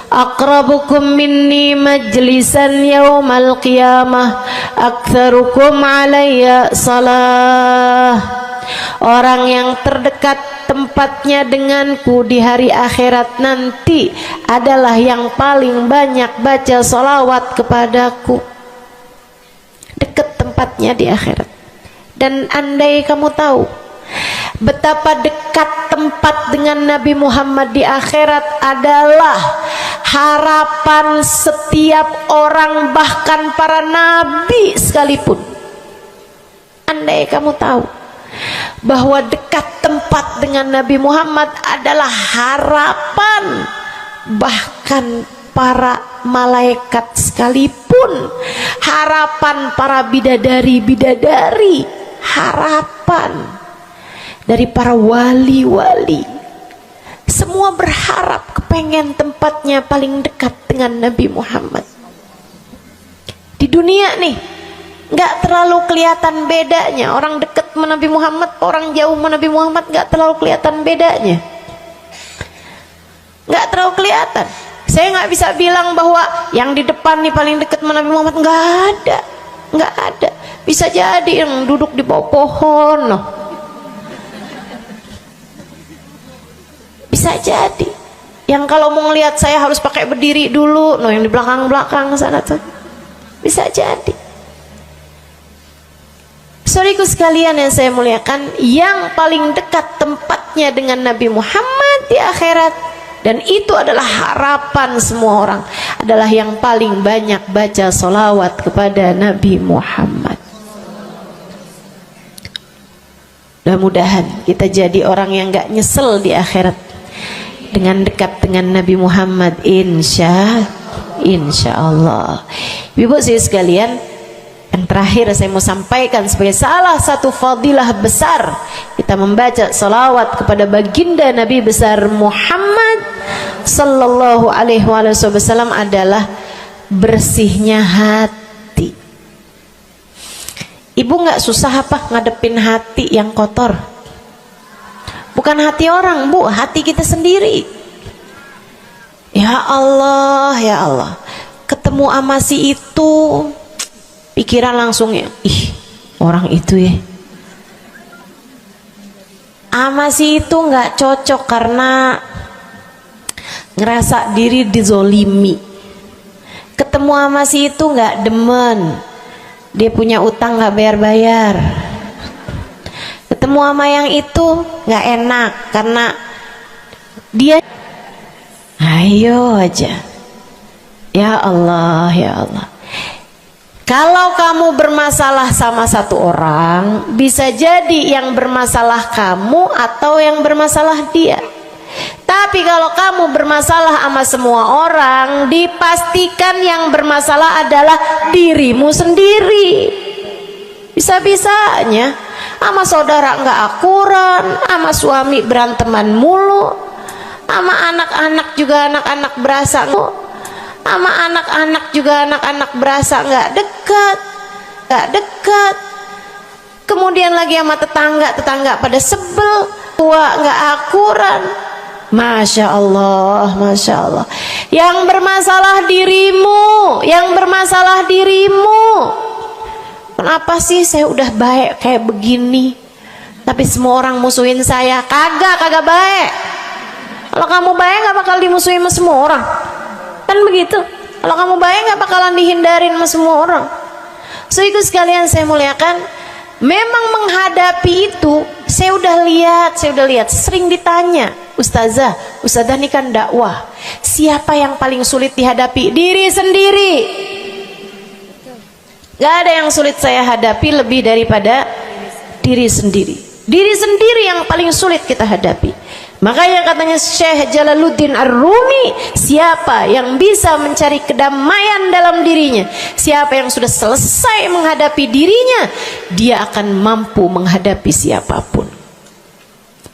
aqrabukum minni majlisan yaumal qiyamah aktsarukum alayya salah. Orang yang terdekat tempatnya denganku di hari akhirat nanti adalah yang paling banyak baca salawat kepadaku. Dekat tempatnya di akhirat. Dan andai kamu tahu betapa dekat tempat dengan Nabi Muhammad di akhirat adalah harapan setiap orang, bahkan para nabi sekalipun. Andai kamu tahu bahwa dekat tempat dengan Nabi Muhammad adalah harapan bahkan para malaikat sekalipun, harapan para bidadari-bidadari, harapan dari para wali-wali, semua berharap kepengen tempatnya paling dekat dengan Nabi Muhammad. Di dunia nih nggak terlalu kelihatan bedanya. Orang dekat sama Nabi Muhammad, orang jauh sama Nabi Muhammad nggak terlalu kelihatan bedanya, nggak terlalu kelihatan. Saya nggak bisa bilang bahwa yang di depan nih paling dekat sama Nabi Muhammad, nggak ada, nggak ada. Bisa jadi yang duduk di bawah pohon, loh. Bisa jadi yang kalau mau ngelihat saya harus pakai berdiri dulu, no, yang di belakang sana tuh. Bisa jadi. Saudaraku sekalian yang saya muliakan, yang paling dekat tempatnya dengan Nabi Muhammad di akhirat, dan itu adalah harapan semua orang, adalah yang paling banyak baca sholawat kepada Nabi Muhammad. Mudah-mudahan kita jadi orang yang gak nyesel di akhirat dengan dekat dengan Nabi Muhammad, insya Allah. Ibu saya sekalian, yang terakhir saya mau sampaikan sebagai salah satu fadilah besar kita membaca salawat kepada baginda Nabi besar Muhammad sallallahu alaihi wasallam adalah bersihnya hati. Ibu nggak susah apa ngadepin hati yang kotor? Bukan hati orang, Bu, hati kita sendiri. Ya Allah, ya Allah, ketemu sama si itu, pikiran langsung ya, ih, orang itu ya, sama si itu nggak cocok karena ngerasa diri dizolimi. Ketemu sama si itu nggak demen, dia punya utang nggak bayar-bayar. Ketemu sama yang itu nggak enak karena dia, ayo aja. Ya Allah, ya Allah. Kalau kamu bermasalah sama satu orang, bisa jadi yang bermasalah kamu atau yang bermasalah dia. Tapi kalau kamu bermasalah sama semua orang, dipastikan yang bermasalah adalah dirimu sendiri. Bisa-bisanya sama saudara nggak akuran, sama suami beranteman mulu, sama anak-anak juga anak-anak berasa, sama anak-anak juga anak-anak berasa nggak dekat. Kemudian lagi sama tetangga pada sebel, tua nggak akuran. Masya Allah, Masya Allah. Yang bermasalah dirimu. Kenapa sih saya udah baik kayak begini, tapi semua orang musuhin saya? Kagak baik. Kalau kamu baik nggak bakal dimusuhin sama semua orang, kan begitu. Kalau kamu baik nggak bakalan dihindarin sama semua orang. So itu sekalian saya muliakan, memang menghadapi itu saya udah lihat, sering ditanya, Ustazah ini kan dakwah, siapa yang paling sulit dihadapi? Diri sendiri. Gak ada yang sulit saya hadapi lebih daripada diri sendiri. Diri sendiri yang paling sulit kita hadapi. Makanya katanya Syekh Jalaluddin Ar-Rumi, siapa yang bisa mencari kedamaian dalam dirinya, siapa yang sudah selesai menghadapi dirinya, dia akan mampu menghadapi siapapun.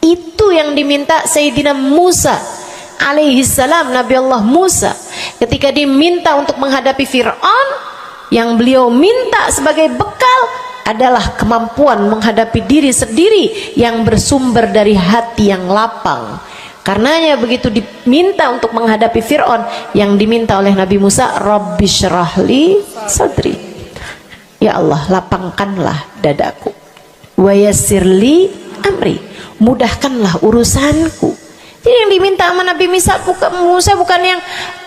Itu yang diminta Sayyidina Musa alaihi salam, Nabi Allah Musa, ketika diminta untuk menghadapi Fir'aun. Yang beliau minta sebagai bekal adalah kemampuan menghadapi diri sendiri yang bersumber dari hati yang lapang. Karenanya begitu diminta untuk menghadapi Fir'aun, yang diminta oleh Nabi Musa, Rabbi syrahli sadri, ya Allah lapangkanlah dadaku, wa yassirli amri, mudahkanlah urusanku. Jadi yang diminta sama Nabi Musa bukan yang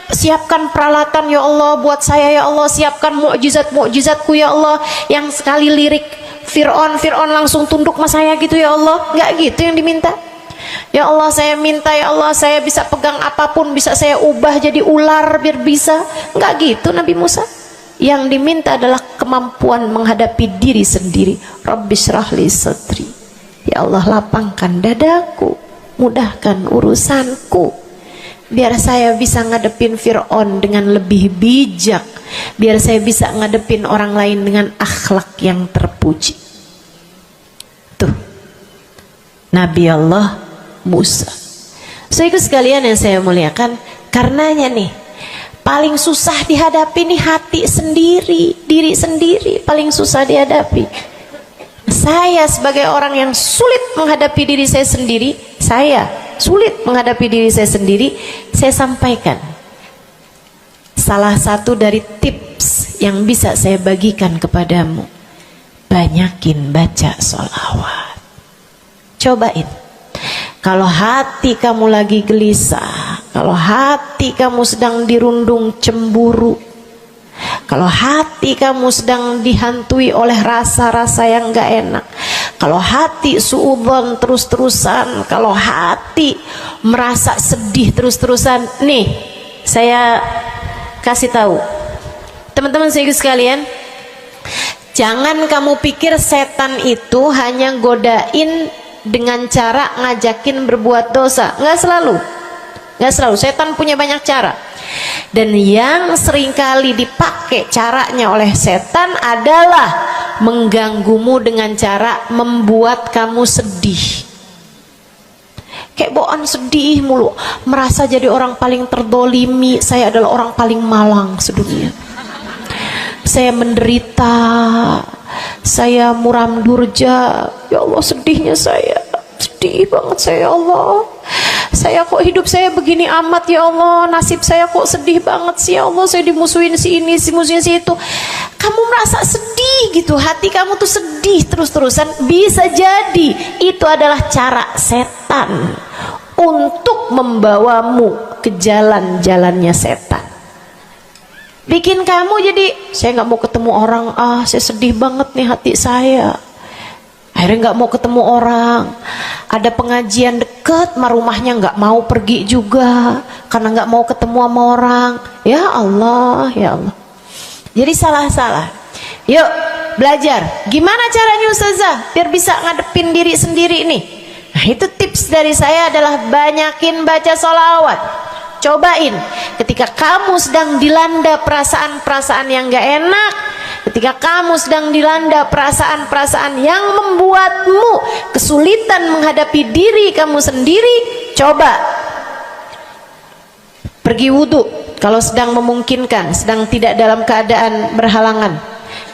siapkan peralatan ya Allah buat saya, ya Allah siapkan mukjizatku ya Allah, yang sekali lirik Fir'aun langsung tunduk sama saya gitu ya Allah. Nggak gitu yang diminta. Ya Allah saya minta, ya Allah saya bisa pegang apapun, bisa saya ubah jadi ular biar bisa. Nggak gitu Nabi Musa. Yang diminta adalah kemampuan menghadapi diri sendiri. Rabbi syrahli sadri, ya Allah lapangkan dadaku, mudahkan urusanku, biar saya bisa ngadepin Fir'aun dengan lebih bijak, biar saya bisa ngadepin orang lain dengan akhlak yang terpuji. Tuh Nabi Allah Musa. So itu sekalian yang saya muliakan, karenanya nih paling susah dihadapi nih hati sendiri, diri sendiri paling susah dihadapi. Saya sebagai orang yang sulit menghadapi diri saya sendiri, saya sampaikan salah satu dari tips yang bisa saya bagikan kepadamu: banyakin baca sholawat. Cobain. Kalau hati kamu lagi gelisah, kalau hati kamu sedang dirundung cemburu, kalau hati kamu sedang dihantui oleh rasa-rasa yang gak enak, kalau hati suudzon terus-terusan, kalau hati merasa sedih terus-terusan, nih saya kasih tahu teman-teman sekalian, jangan kamu pikir setan itu hanya godain dengan cara ngajakin berbuat dosa. Nggak selalu. Setan punya banyak cara, dan yang seringkali dipakai caranya oleh setan adalah mengganggumu dengan cara membuat kamu sedih. Kayak bawaan sedih mulu, merasa jadi orang paling terdolimi. Saya adalah orang paling malang sedunia, saya menderita, saya muram durja. Ya Allah, sedihnya saya, sedih banget saya. Ya Allah, saya kok hidup saya begini amat. Ya Allah, nasib saya kok sedih banget sih. Ya Allah, saya dimusuhin si ini, si musuhin si itu. Kamu merasa sedih gitu, hati kamu tuh sedih terus-terusan. Bisa jadi itu adalah cara setan untuk membawamu ke jalan-jalannya setan, bikin kamu jadi, saya nggak mau ketemu orang, saya sedih banget nih hati saya. Akhirnya nggak mau ketemu orang. Ada pengajian deket sama rumahnya, nggak mau pergi juga karena nggak mau ketemu sama orang. Ya Allah, ya Allah. Jadi salah-salah. Yuk belajar. Gimana caranya Ustazah biar bisa ngadepin diri sendiri nih? Nah, itu tips dari saya adalah banyakin baca sholawat. Cobain ketika kamu sedang dilanda perasaan-perasaan yang gak enak, ketika kamu sedang dilanda perasaan-perasaan yang membuatmu kesulitan menghadapi diri kamu sendiri, coba pergi wudhu kalau sedang memungkinkan, sedang tidak dalam keadaan berhalangan.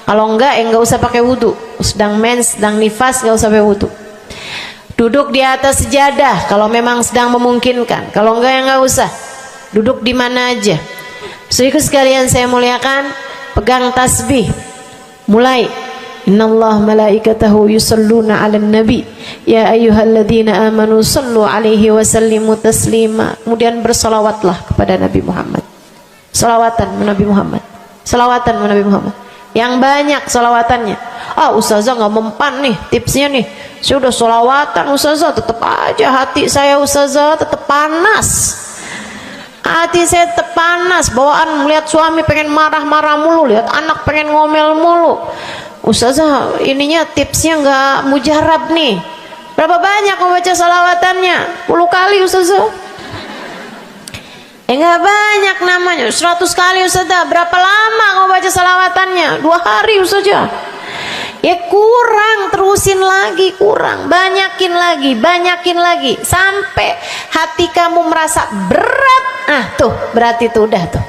Kalau enggak, enggak usah pakai wudhu. Sedang mens, sedang nifas, enggak usah pakai wudhu. Duduk di atas sejadah kalau memang sedang memungkinkan. Kalau enggak, ya enggak usah. Duduk di mana aja. Saudaraku sekalian saya muliakan, pegang tasbih. Mulai. Innallaha malaikatahu yusalluna 'alan nabi ya ayyuhalladzina amanu sallu 'alaihi wa sallimu taslima. Kemudian bersolawatlah kepada Nabi Muhammad. Selawatan Nabi Muhammad. Selawatan Nabi Muhammad. Yang banyak selawatannya. Ustazah nggak mempan nih tipsnya nih. Saya udah selawatan Ustazah, tetap aja hati saya Ustazah tetap panas. Hati saya tetap panas, bawaan melihat suami pengen marah-marah mulu, lihat anak pengen ngomel mulu. Ustazah ininya tipsnya nggak mujarab nih. Berapa banyak membaca salawatannya? 10 kali Ustazah. Enggak banyak namanya, 100 kali Ustazah. Berapa lama kamu baca salawatannya? 2 hari Ustazah. Ya kurang, terusin lagi, kurang, banyakin lagi sampai hati kamu merasa berat. Tuh berarti tuh udah tuh.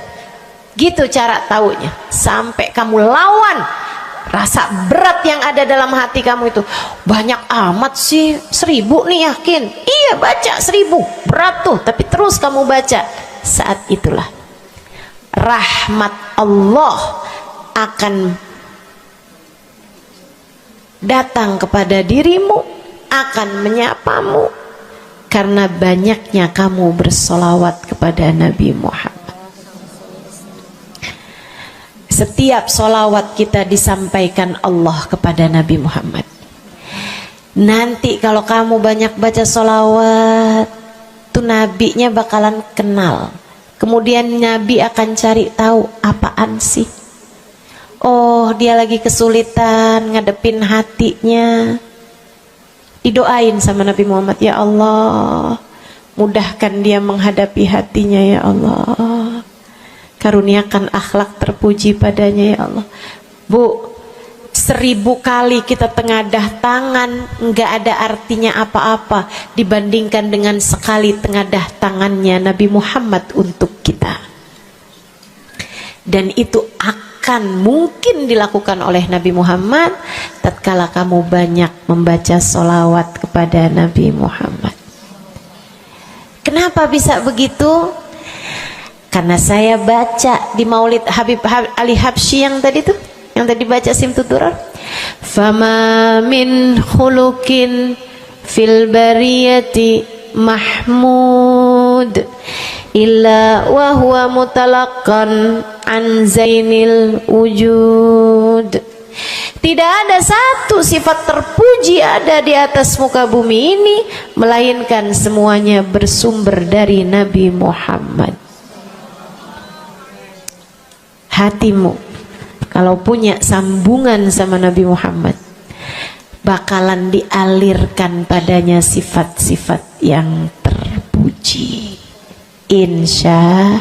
Gitu cara taunya. Sampai kamu lawan rasa berat yang ada dalam hati kamu itu. Banyak amat sih, 1000 nih yakin. Iya baca 1000, berat tuh, tapi terus kamu baca. Saat itulah rahmat Allah akan datang kepada dirimu, akan menyapamu karena banyaknya kamu bersolawat kepada Nabi Muhammad. Setiap solawat kita disampaikan Allah kepada Nabi Muhammad. Nanti kalau kamu banyak baca solawat, tuh nabinya bakalan kenal. Kemudian Nabi akan cari tahu apaan sih. Oh, dia lagi kesulitan ngadepin hatinya. Didoain sama Nabi Muhammad, ya Allah, mudahkan dia menghadapi hatinya ya Allah. Karuniakan akhlak terpuji padanya ya Allah. Bu, 1000 kali kita tengadah tangan nggak ada artinya apa-apa dibandingkan dengan sekali tengadah tangannya Nabi Muhammad untuk kita. Dan itu akan mungkin dilakukan oleh Nabi Muhammad tatkala kamu banyak membaca sholawat kepada Nabi Muhammad. Kenapa bisa begitu? Karena saya baca di Maulid Habib Ali Habsyi yang tadi tuh, yang tadi baca Simtuturar. Fama min khuluqin fil bariyati mahmud illa wa huwa mutalaqqan an zainil wujud. Tidak ada satu sifat terpuji ada di atas muka bumi ini melainkan semuanya bersumber dari Nabi Muhammad. Hatimu kalau punya sambungan sama Nabi Muhammad, bakalan dialirkan padanya sifat-sifat yang terpuji, insya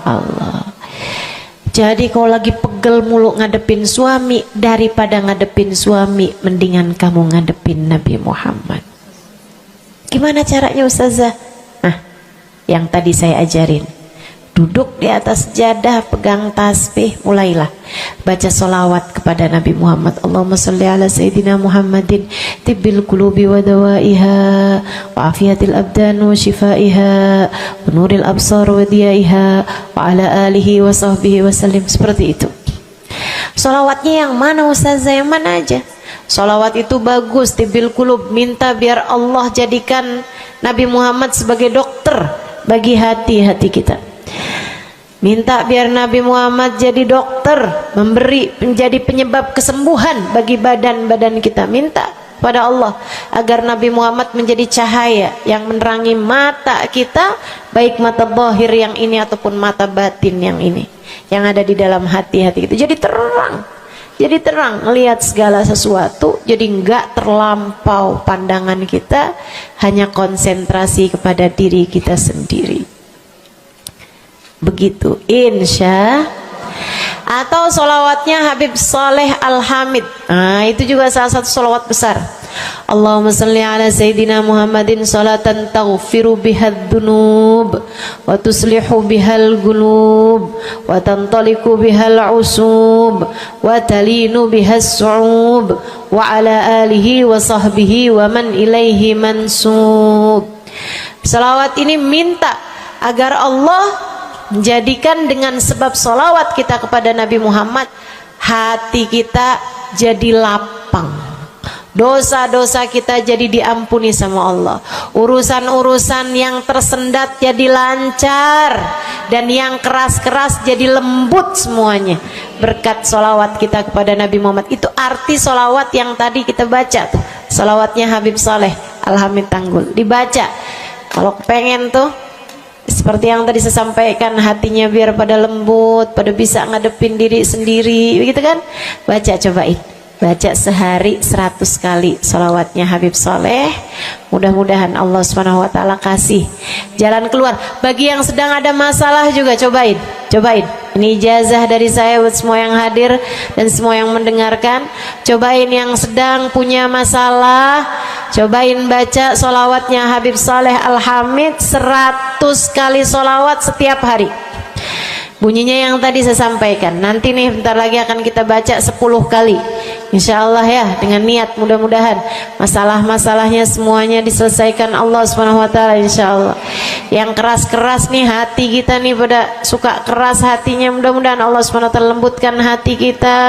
Allah. Jadi kalau lagi pegel mulu ngadepin suami, daripada ngadepin suami mendingan kamu ngadepin Nabi Muhammad. Gimana caranya Ustazah? Nah, yang tadi saya ajarin, duduk di atas jadah, pegang tasbih, mulailah baca solawat kepada Nabi Muhammad. Allahumma salli ala Sayyidina Muhammadin tibbil qulubi wa dawaiha wa afiyatil abdan wa shifaiha wa nuril absar wa diyaiha wa ala alihi wa sahbihi wa sallim. Seperti itu. Solawatnya yang mana Ustazah? Yang mana aja? Solawat itu bagus, tibbil qulub, minta biar Allah jadikan Nabi Muhammad sebagai dokter bagi hati-hati kita. Minta biar Nabi Muhammad jadi dokter, menjadi penyebab kesembuhan bagi badan-badan kita. Minta pada Allah agar Nabi Muhammad menjadi cahaya yang menerangi mata kita, baik mata zahir yang ini ataupun mata batin yang ini, yang ada di dalam hati-hati kita. Jadi terang melihat segala sesuatu, jadi enggak terlampau pandangan kita, hanya konsentrasi kepada diri kita sendiri. Begitu, insya. Atau solawatnya Habib Saleh Al-Hamid. Nah, itu juga salah satu solawat besar. Allahumma salli ala Sayyidina Muhammadin salatan taghfiru bihad dunub wa tuslihu bihal gulub wa tantaliku bihal usub wa talinu bihas su'ub wa ala alihi wa sahbihi wa man ilaihi mansub. Salawat ini minta agar Allah menjadikan dengan sebab solawat kita kepada Nabi Muhammad, hati kita jadi lapang, dosa-dosa kita jadi diampuni sama Allah, urusan-urusan yang tersendat jadi lancar, dan yang keras-keras jadi lembut semuanya berkat solawat kita kepada Nabi Muhammad. Itu arti solawat yang tadi kita baca tuh, solawatnya Habib Saleh Al-Hamid Tanggul. Dibaca kalau pengen tuh, seperti yang tadi saya sampaikan, hatinya biar pada lembut, pada bisa ngadepin diri sendiri, begitu kan? Baca, cobain. Baca sehari 100 kali solawatnya Habib Saleh. Mudah-mudahan Allah SWT kasih jalan keluar. Bagi yang sedang ada masalah juga cobain. Ini ijazah dari saya buat semua yang hadir dan semua yang mendengarkan. Cobain yang sedang punya masalah, cobain baca solawatnya Habib Saleh Al-Hamid 100 kali solawat setiap hari. Bunyinya yang tadi saya sampaikan. Nanti nih bentar lagi akan kita baca 10 kali, insya Allah ya, dengan niat mudah-mudahan masalah-masalahnya semuanya diselesaikan Allah SWT, insya Allah. Yang keras-keras nih hati kita nih, pada suka keras hatinya, mudah-mudahan Allah SWT lembutkan hati kita,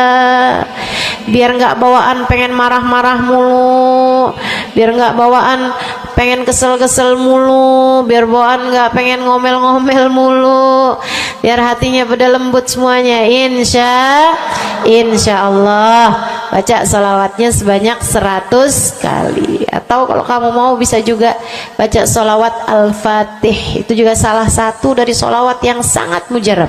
biar nggak bawaan pengen marah-marah mulu, biar nggak bawaan pengen kesel-kesel mulu, biar bawaan nggak pengen ngomel-ngomel mulu, biar hatinya pada lembut semuanya, insya Allah. Baca salawatnya sebanyak 100 kali. Atau kalau kamu mau bisa juga baca salawat Al-Fatih, itu juga salah satu dari salawat yang sangat mujarab.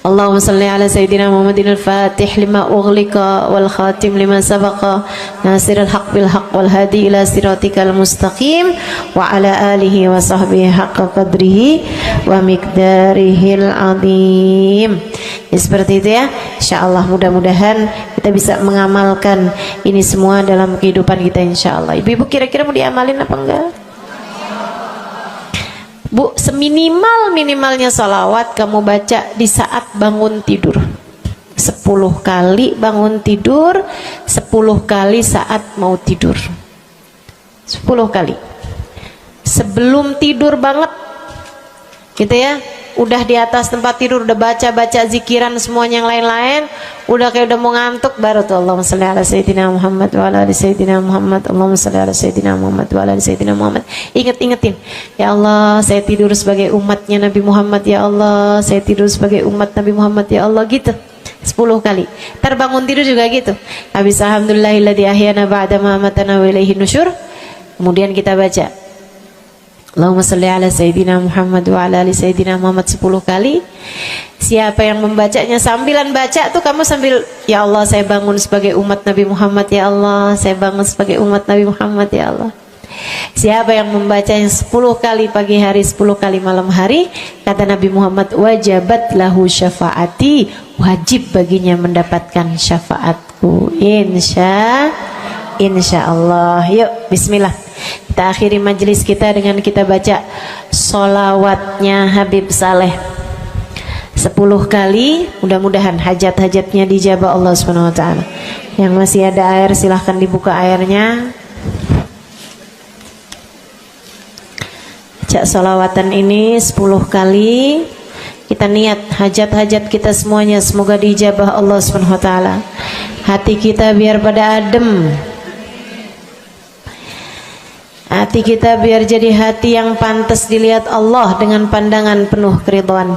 Allahumma salli ala Sayyidina Muhammadin al-Fatih lima ughliqa wal khatim lima sabaqa nasirul haq bil haq wal hadi ila siratikal mustaqim wa ala alihi wa sahbihi haqqa qadrihi wa miqdarihil azim. Ya, seperti itu ya, insyaallah. Mudah-mudahan kita bisa mengamalkan ini semua dalam kehidupan kita, insyaallah. Ibu-ibu kira-kira mau diamalin apa enggak? Bu, seminimal-minimalnya salawat kamu baca di saat bangun tidur. 10 kali bangun tidur, 10 kali saat mau tidur. 10 kali. Sebelum tidur banget, gitu ya. Udah di atas tempat tidur, udah baca-baca zikiran semuanya yang lain-lain, udah kayak udah mau ngantuk, baru tuh Allahumma shalli ala sayyidina Muhammad wa ala ali sayyidina Muhammad, Allahumma shalli ala sayyidina Muhammad wa ala ali sayyidina Muhammad. Ingetin, ya Allah, saya tidur sebagai umatnya Nabi Muhammad, ya Allah, saya tidur sebagai umat Nabi Muhammad, ya Allah, gitu. 10 kali. Terbangun tidur juga gitu. Habis alhamdulillahilladzi ahyana ba'da ma amatana wa ilaihi nusyur. Kemudian kita baca Allahumma shalli ala sayyidina Muhammad wa ala ali sayyidina Muhammad 10 kali. Siapa yang membacanya sambilan baca tuh kamu sambil, ya Allah, saya bangun sebagai umat Nabi Muhammad, ya Allah, saya bangun sebagai umat Nabi Muhammad, ya Allah. Siapa yang membacanya 10 kali pagi hari, 10 kali malam hari, kata Nabi Muhammad, wajabat lahu syafaati, wajib baginya mendapatkan syafaatku, insya Allah. Yuk, bismillah. Kita akhiri majelis kita dengan kita baca sholawatnya Habib Saleh 10 kali. Mudah-mudahan hajat-hajatnya dijabah Allah Subhanahu wa taala. Yang masih ada air silahkan dibuka airnya. Baca sholawatan ini 10 kali. Kita niat hajat-hajat kita semuanya semoga dijabah Allah Subhanahu wa taala. Hati kita biar pada adem. Hati kita biar jadi hati yang pantas dilihat Allah dengan pandangan penuh keridhaan.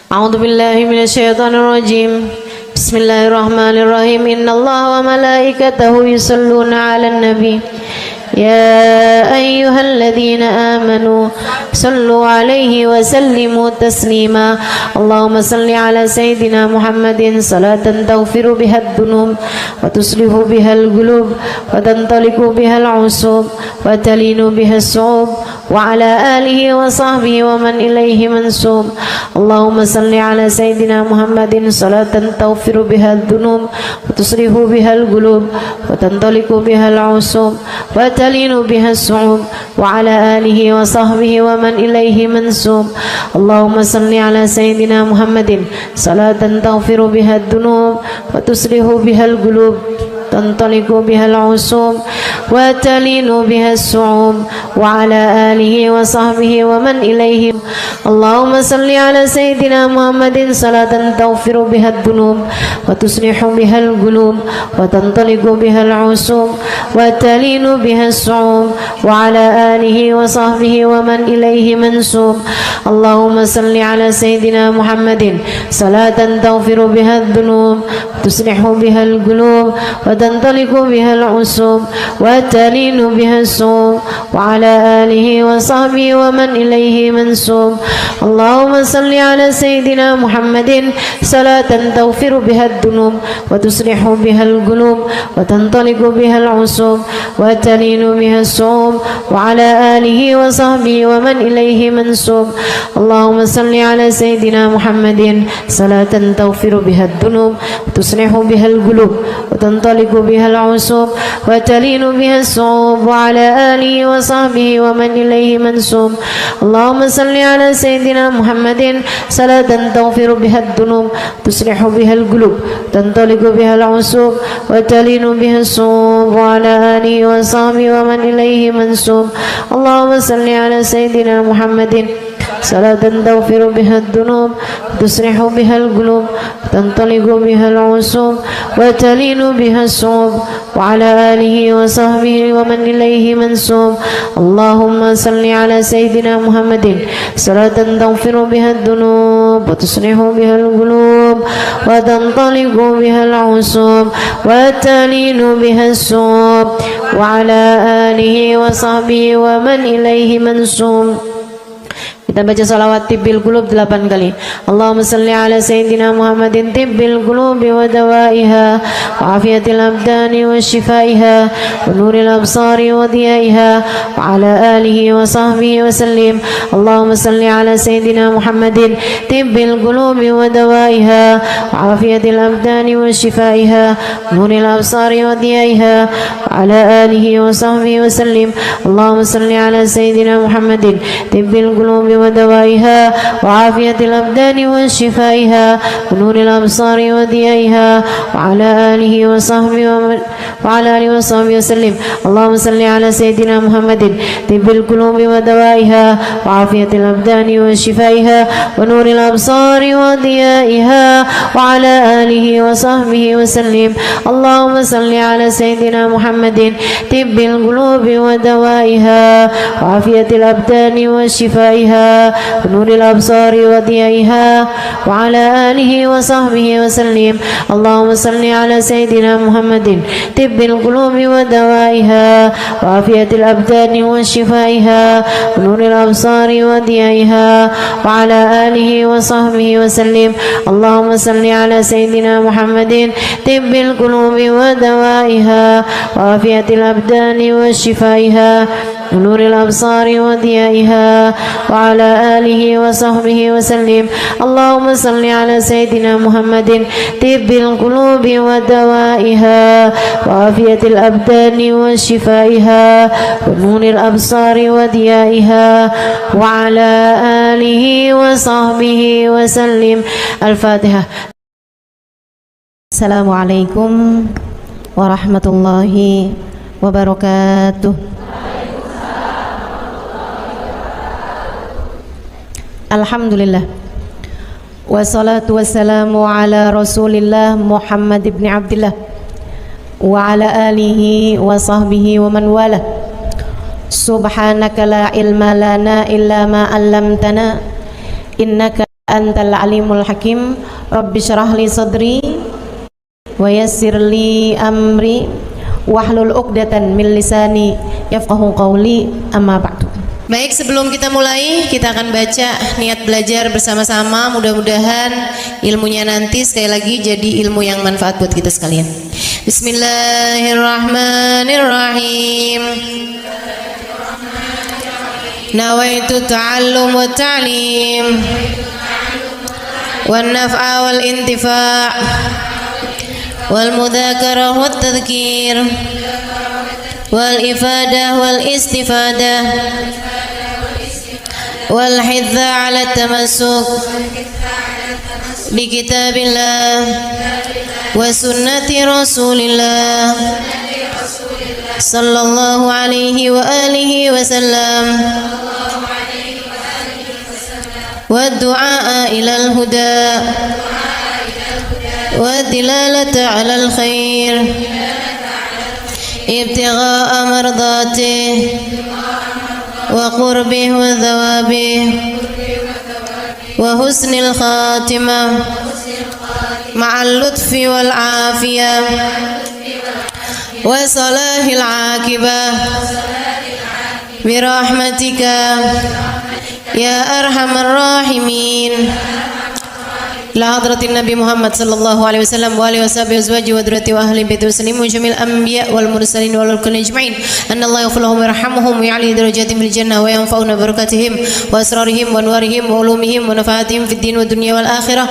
A'udzubillahi minasyaitonirrajim. Bismillahirrahmanirrahim. Innallaha wa malaikatahu yusholluna 'alan nabi. يا أيها الذين آمنوا صلوا عليه وسلموا تسليما اللهم صل على سيدنا محمد صلاة تغفر بها الذنوب وتصلح بها القلوب وتنطلق بها العصوب وتلين بها الصعوب وعلى آله وصحبه ومن إليه منسوب اللهم صل على سيدنا محمد صلاة تغفر بها الذنوب وتصلح بها القلوب وتنطلق بها العصوب وتلين بها الصعوب وعلى آله وصحبه ومن إليه منسوب اللهم صل على سيدنا محمد صلاة تغفر بها الذنوب وتصلح بها القلوب تنطلق بها العصوب وتلين بها الصعوب وعلى آله وصحبه ومن إليه اللهم صل على سيدنا محمد صلاة تغفر بها الذنوب وتصلح بها القلوب وتنطلق بها العصوب وتلين بها الصعوب وعلى آله وصحبه ومن إليه منسوب اللهم صل على سيدنا محمد صلاة تغفر بها الذنوب وتصلح بها القلوب وتنطلق بها العصوب وتلين بها الصعوب وعلى آله وصحبه ومن إليه منسوب اللهم صل على سيدنا محمد صلاة تغفر بها الذنوب وتصلح بها القلوب وتنطلق بها العصوب وتلين بها الصعوب وعلى آله وصحبه ومن إليه منسوب اللهم صل على سيدنا محمد صلاة تغفر بها الذنوب وتصلح بها القلوب وتنطلق بها العصوب وتلين بها الصعوب وعلى آله وصحبه ومن إليه منسوب اللهم صل على سيدنا محمد صلاة تغفر بها الذنوب تصلح بها القلوب تنطلق بها العصوب وتلين بها الصعوب وعلى آله وصحبه ومن إليه منسوب اللهم صل على سيدنا محمد صلاة تغفر بها الذنوب تصلح بها القلوب تنطلق بها العصوب وتلين بها الصعوب وعلى آله وصحبه ومن إليه منسوب اللهم صل على سيدنا محمد صلاة تغفر بها الذنوب وتصلح بها القلوب وتنطلق بها العصوب وتلين بها الصعوب وعلى آله وصحبه ومن إليه منسوب. Kita baca salawat tibbil qulub 8 kali. Allahumma salli ala sayyidina Muhammadin tibbil qulubi wa dawaiha wa afiyatil abdani wa shifaiha wa nuril absari wa diyaiha wa ala alihi wa sahbihi wa sallim. Allahumma salli ala sayyidina Muhammadin tibbil qulubi wa dawaiha wa afiyatil abdani wa shifaiha wa nuril absari wa diyaiha wa ala alihi wa sahbihi wa sallim. Allahumma salli ala sayyidina Muhammadin tibbil qulubi ودوائها وعافية الأبدان وشفائها ونور الأبصار وضيائها وعلى آله وصحبه وسلم. اللهم صل على سيدنا محمد طب القلوب ودوائها وعافية الأبدان وشفائها ونور الأبصار وضيائها وعلى آله وصحبه وسلم. اللهم صل على سيدنا محمد طب القلوب ودوائها وعافية الأبدان وشفائها ونور الأبصار وضيائها وعلى آله وصحبه وسلم. اللهم صل على سيدنا محمد طب القلوب ودوائها وعافية الأبدان وشفائها ونور الأبصار وضيائها وعلى آله وصحبه وسلم. اللهم صل على سيدنا محمد طب القلوب ودوائها وعافية الأبدان وشفائها ونور الأبصار وضيائها وعلى آله وصحبه وسلم. اللهم صل على سيدنا محمد طب القلوب ودوائها وعافية الأبدان وشفائها ونور الأبصار وضيائها وعلى آله وصحبه وسلم. الفاتحة. السلام عليكم ورحمة الله وبركاته. Alhamdulillah wassalatu wassalamu ala rasulillah Muhammad ibn Abdillah wa ala alihi wa sahbihi wa man wala. Subhanaka la ilma lana illa ma 'allamtana innaka antal alimul hakim. Rabbi syrah li sadri wa yassir li amri wahlul 'uqdatan min lisani yafqahu qawli. Amma ba'du. Baik, sebelum kita mulai, kita akan baca niat belajar bersama-sama. Mudah-mudahan ilmunya nanti sekali lagi jadi ilmu yang manfaat buat kita sekalian. Bismillahirrahmanirrahim. Nawaitu ta'allum wa ta'lim wan naf'a wal intifa' wal mudzakarah wat tadhkir wal ifadah wal istifadah wal hidza ala tamassuk bi kitabillah wa sunnati rasulillah sallallahu alaihi wa alihi wa sallam wa du'a ila al huda wa dilalata ala al khair ibtigha'a mardatihi wa qurbih wa thawabih wa husnil khatimah ma'al lutfi wal afiyah wa salahil aqibah birahmatika ya arhamar rahimin. La hadratin Nabi Muhammad sallallahu alaihi wasallam wa alihi washabihi azwaji wa dzurriyyati wa ahli baiti muslimin jamil anbiya wal mursalin wal kulli ajma'in. Anna Allah yaghfiruhum wa yarhamuhum wa ya'li darajatihim fil jannah wa yanfa'una barakatihim wa asrarihim wa anwarihim wa ulumihim wa nafaatihim fid din wa dunya wal akhirah.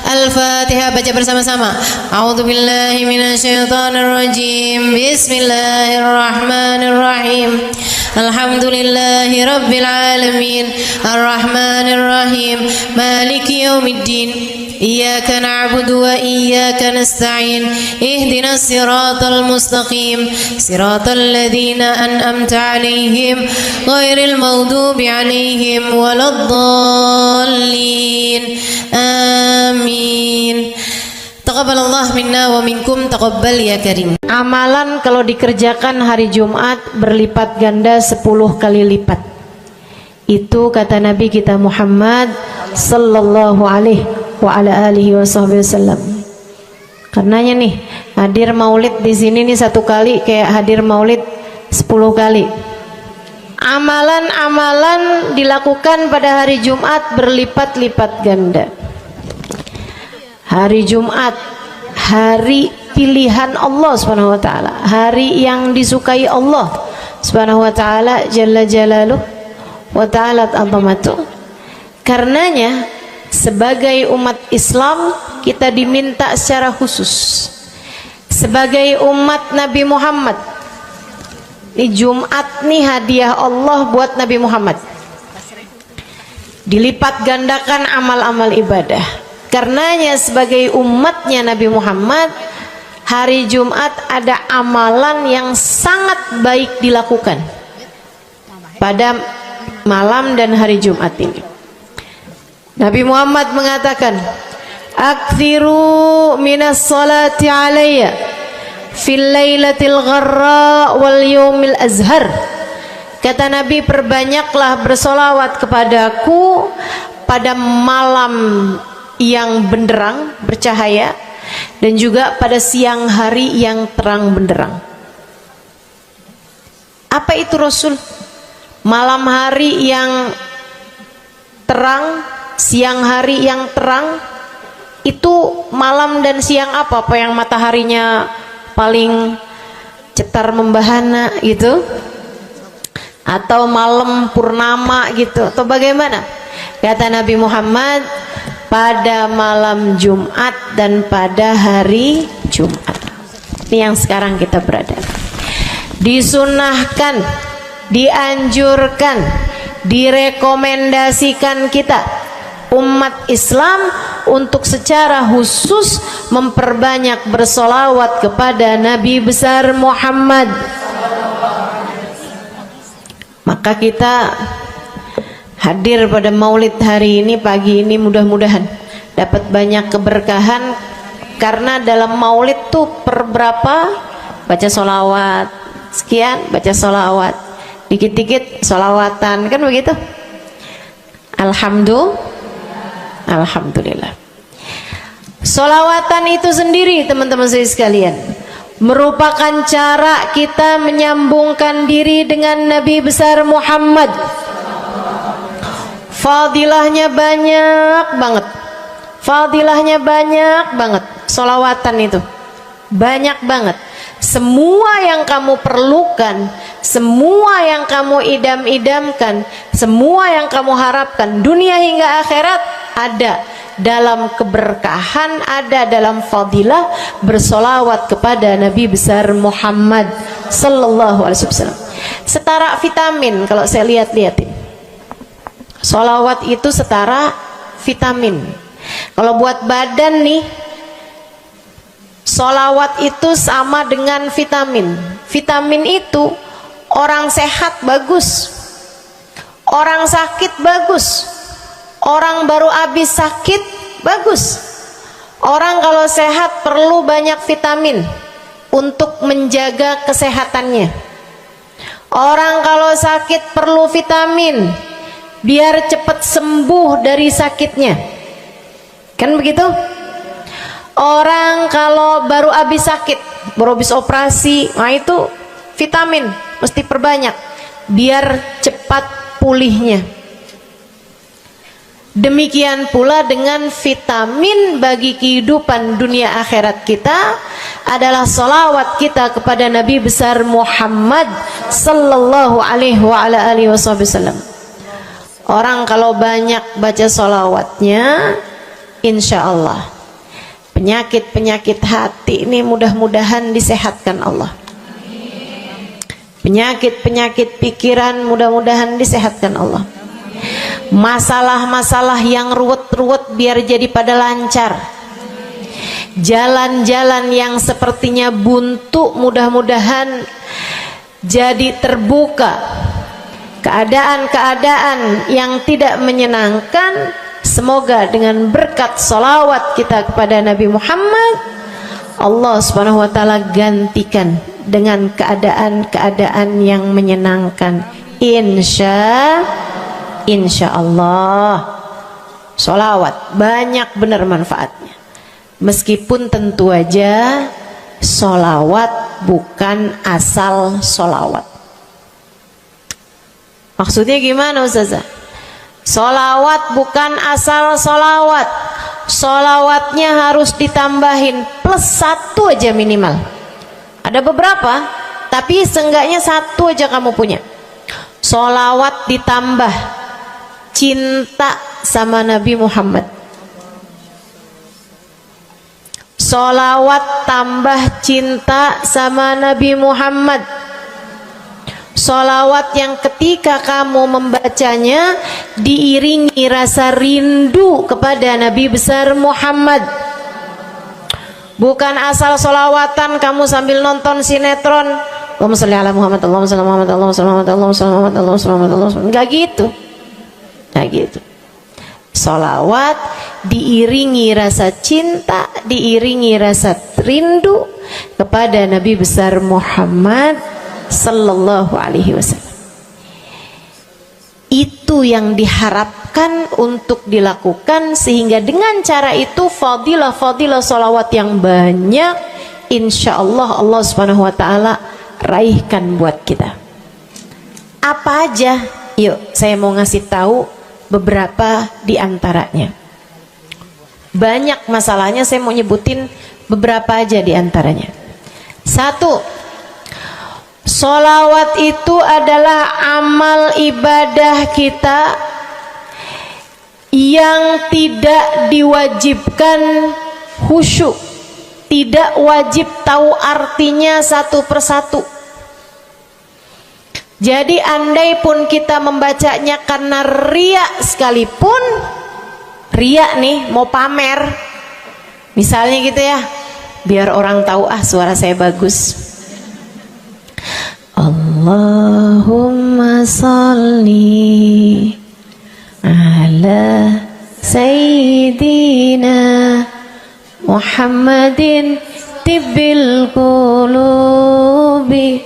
Al-Fatihah. Baca bersama-sama. A'udzu billahi minasy syaithanir rajim. Bismillahirrahmanirrahim. Alhamdulillahi rabbil alamin arrahmanir rahim maliki yaumiddin iyyaka na'budu wa iyyaka nasta'in ihdinas siratal mustaqim siratal ladzina an'amta 'alaihim ghairil maghdubi 'alaihim waladdallin. Amin. Taqabbalallah minna wa minkum, taqabbal ya karim. Amalan kalau dikerjakan hari Jumat berlipat ganda 10 kali lipat. Itu kata Nabi kita Muhammad sallallahu alaihi wa ala alihi wasallam. Karenanya nih, hadir maulid di sini nih 1 kali kayak hadir maulid 10 kali. amalan-amalan dilakukan pada hari Jumat berlipat-lipat ganda. Hari Jumat, hari pilihan Allah Subhanahu wa taala, hari yang disukai Allah Subhanahu wa taala jalla jalaluhu wa ta'ala azamatu. Karenanya sebagai umat Islam kita diminta secara khusus sebagai umat Nabi Muhammad. Ini Jumat nih hadiah Allah buat Nabi Muhammad. Dilipat gandakan amal-amal ibadah. Karenanya sebagai umatnya Nabi Muhammad, hari Jumat ada amalan yang sangat baik dilakukan pada malam dan hari Jumat ini. Nabi Muhammad mengatakan, "Aktsiru minas salati alayya fil lailatil gharra wal yaumil azhar." Kata Nabi, perbanyaklah bersolawat kepadaku pada malam yang benderang, bercahaya, dan juga pada siang hari yang terang benderang. Apa itu Rasul? Malam hari yang terang, siang hari yang terang. Itu malam dan siang apa? Apa yang mataharinya paling cetar membahana gitu? Atau malam purnama gitu? Atau bagaimana? Kata Nabi Muhammad, pada malam Jumat dan pada hari Jumat. Ini yang sekarang kita berada. Disunahkan, dianjurkan, direkomendasikan kita umat Islam untuk secara khusus memperbanyak bersolawat kepada Nabi besar Muhammad. Maka kita hadir pada maulid hari ini, pagi ini, mudah-mudahan dapat banyak keberkahan. Karena dalam maulid tuh per berapa baca solawat, sekian baca solawat, dikit-dikit solawatan, kan begitu. Alhamdulillah. Solawatan itu sendiri teman-teman saya sekalian merupakan cara kita menyambungkan diri dengan Nabi besar Muhammad. Fadilahnya banyak banget. Fadilahnya banyak banget. Solawatan itu banyak banget. Semua yang kamu perlukan, semua yang kamu idam-idamkan, semua yang kamu harapkan, dunia hingga akhirat ada dalam keberkahan, ada dalam fadilah bersolawat kepada Nabi besar Muhammad sallallahu alaihi wasallam. Setara vitamin kalau saya lihat-lihatin. Solawat itu setara vitamin. Kalau buat badan nih, solawat itu sama dengan vitamin. Vitamin itu orang sehat bagus, orang sakit bagus, orang baru habis sakit bagus. Orang kalau sehat perlu banyak vitamin untuk menjaga kesehatannya. Orang kalau sakit perlu vitamin biar cepat sembuh dari sakitnya, kan begitu? Orang kalau baru habis sakit, baru habis operasi, nah itu vitamin mesti perbanyak biar cepat pulihnya. Demikian pula dengan vitamin bagi kehidupan dunia akhirat kita adalah salawat kita kepada Nabi besar Muhammad sallallahu alaihi wasallam. Orang kalau banyak baca salawatnya, insya Allah penyakit-penyakit hati ini mudah-mudahan disehatkan Allah. Penyakit-penyakit pikiran mudah-mudahan disehatkan Allah. Masalah-masalah yang ruwet-ruwet biar jadi pada lancar. Jalan-jalan yang sepertinya buntu mudah-mudahan jadi terbuka. Keadaan-keadaan yang tidak menyenangkan, semoga dengan berkat salawat kita kepada Nabi Muhammad, Allah subhanahu wa ta'ala gantikan dengan keadaan-keadaan yang menyenangkan. Insya Allah. Salawat banyak benar manfaatnya. Meskipun tentu aja salawat bukan asal salawat. Maksudnya gimana Ustazah? Solawat bukan asal solawat. Solawatnya harus ditambahin plus 1 aja minimal. Ada beberapa, tapi seenggaknya 1 aja kamu punya. Solawat ditambah cinta sama Nabi Muhammad. Solawat tambah cinta sama Nabi Muhammad. Solawat yang ketika kamu membacanya diiringi rasa rindu kepada Nabi besar Muhammad. Bukan asal solawatan kamu sambil nonton sinetron Allahumma sholli ala Muhammad, Allahumma sholli ala Muhammad, Allahumma sholli ala Muhammad, Allahumma sholli ala Muhammad, Allahumma sholli ala Muhammad, Allahumma sholli ala Muhammad. Enggak gitu. Enggak gitu. Solawat diiringi rasa cinta, diiringi rasa rindu kepada Nabi besar Muhammad sallallahu alaihi wasallam. Itu yang diharapkan untuk dilakukan, sehingga dengan cara itu fadilah-fadilah solawat yang banyak insya Allah Allah subhanahu wa ta'ala raihkan buat kita. Apa aja? Yuk saya mau ngasih tahu beberapa di antaranya. Banyak masalahnya, saya mau nyebutin beberapa aja di antaranya. 1, solawat itu adalah amal ibadah kita yang tidak diwajibkan khusyuk, tidak wajib tahu artinya satu persatu. Jadi andai pun kita membacanya karena riya sekalipun, riya nih mau pamer, misalnya gitu ya, biar orang tahu suara saya bagus. Allahumma sholli ala sayyidina Muhammadin tibbil qulubi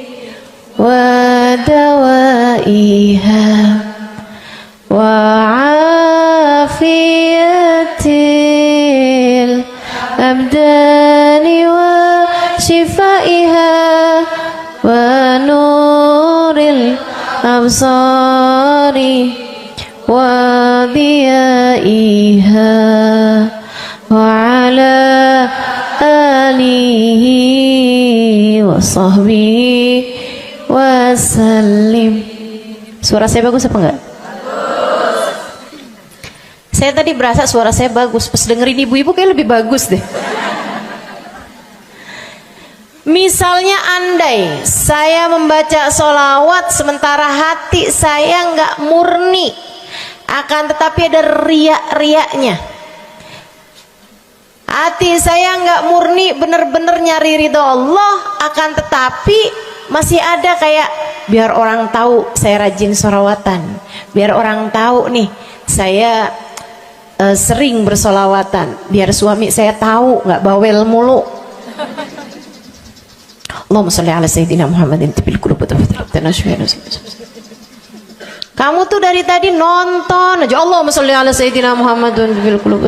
wa dawaiha wa afiyatil abdani wa shifaiha wa nuril absari wa diyaiha wa ala alihi wa sahbihi wasallim. Suara saya bagus apa enggak? Bagus. Saya tadi berasa suara saya bagus, pas dengerin ibu-ibu kayak lebih bagus deh. Misalnya andai saya membaca solawat sementara hati saya nggak murni, akan tetapi ada riak-riaknya. Hati saya nggak murni bener-bener nyari ridho Allah, akan tetapi masih ada kayak biar orang tahu saya rajin solawatan, biar orang tahu nih saya sering bersolawatan, biar suami saya tahu nggak bawel mulu. Allahumma sholli ala sayyidina Muhammadin tibil qulubi. Kamu tuh dari tadi nonton aja Allahumma sholli ala sayyidina Muhammadin tibil qulubi.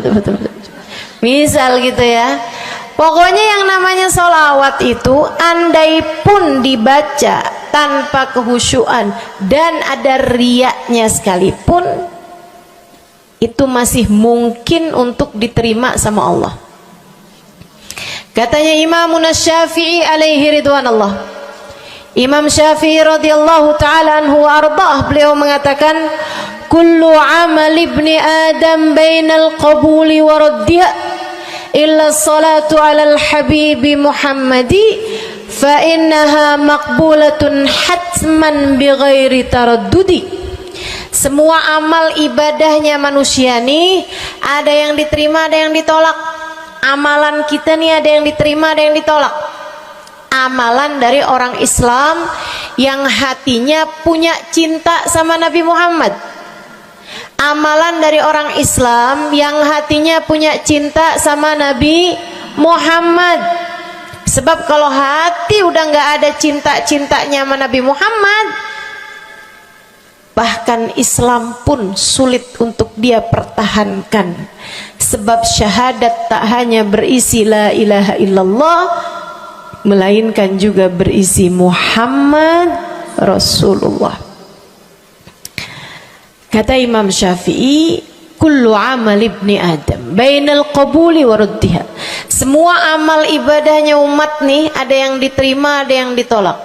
Misal gitu ya. Pokoknya yang namanya solawat itu andai pun dibaca tanpa kehusyuan dan ada riaknya sekalipun, itu masih mungkin untuk diterima sama Allah. Katanya Imam Syafi'i alaihi ridwanallah, Imam Syafi'i radhiyallahu ta'ala anhu wa ardhah, beliau mengatakan kullu amal ibni adam bainal qabuli wa raddiha illa salatu alal habibi Muhammadi fa innaha maqbulatun hatman bighairi taraddudi. Semua amal ibadahnya manusia nih ada yang diterima, ada yang ditolak. Amalan kita nih ada yang diterima, ada yang ditolak. Amalan dari orang Islam yang hatinya punya cinta sama Nabi Muhammad, amalan dari orang Islam yang hatinya punya cinta sama Nabi Muhammad. Sebab kalau hati udah nggak ada cinta-cintanya sama Nabi Muhammad, bahkan Islam pun sulit untuk dia pertahankan. Sebab syahadat tak hanya berisi la ilaha illallah, melainkan juga berisi Muhammad Rasulullah. Kata Imam Syafi'i, kullu amal ibni Adam bainal qabuli wa ruddiha. Semua amal ibadahnya umat nih, ada yang diterima, ada yang ditolak.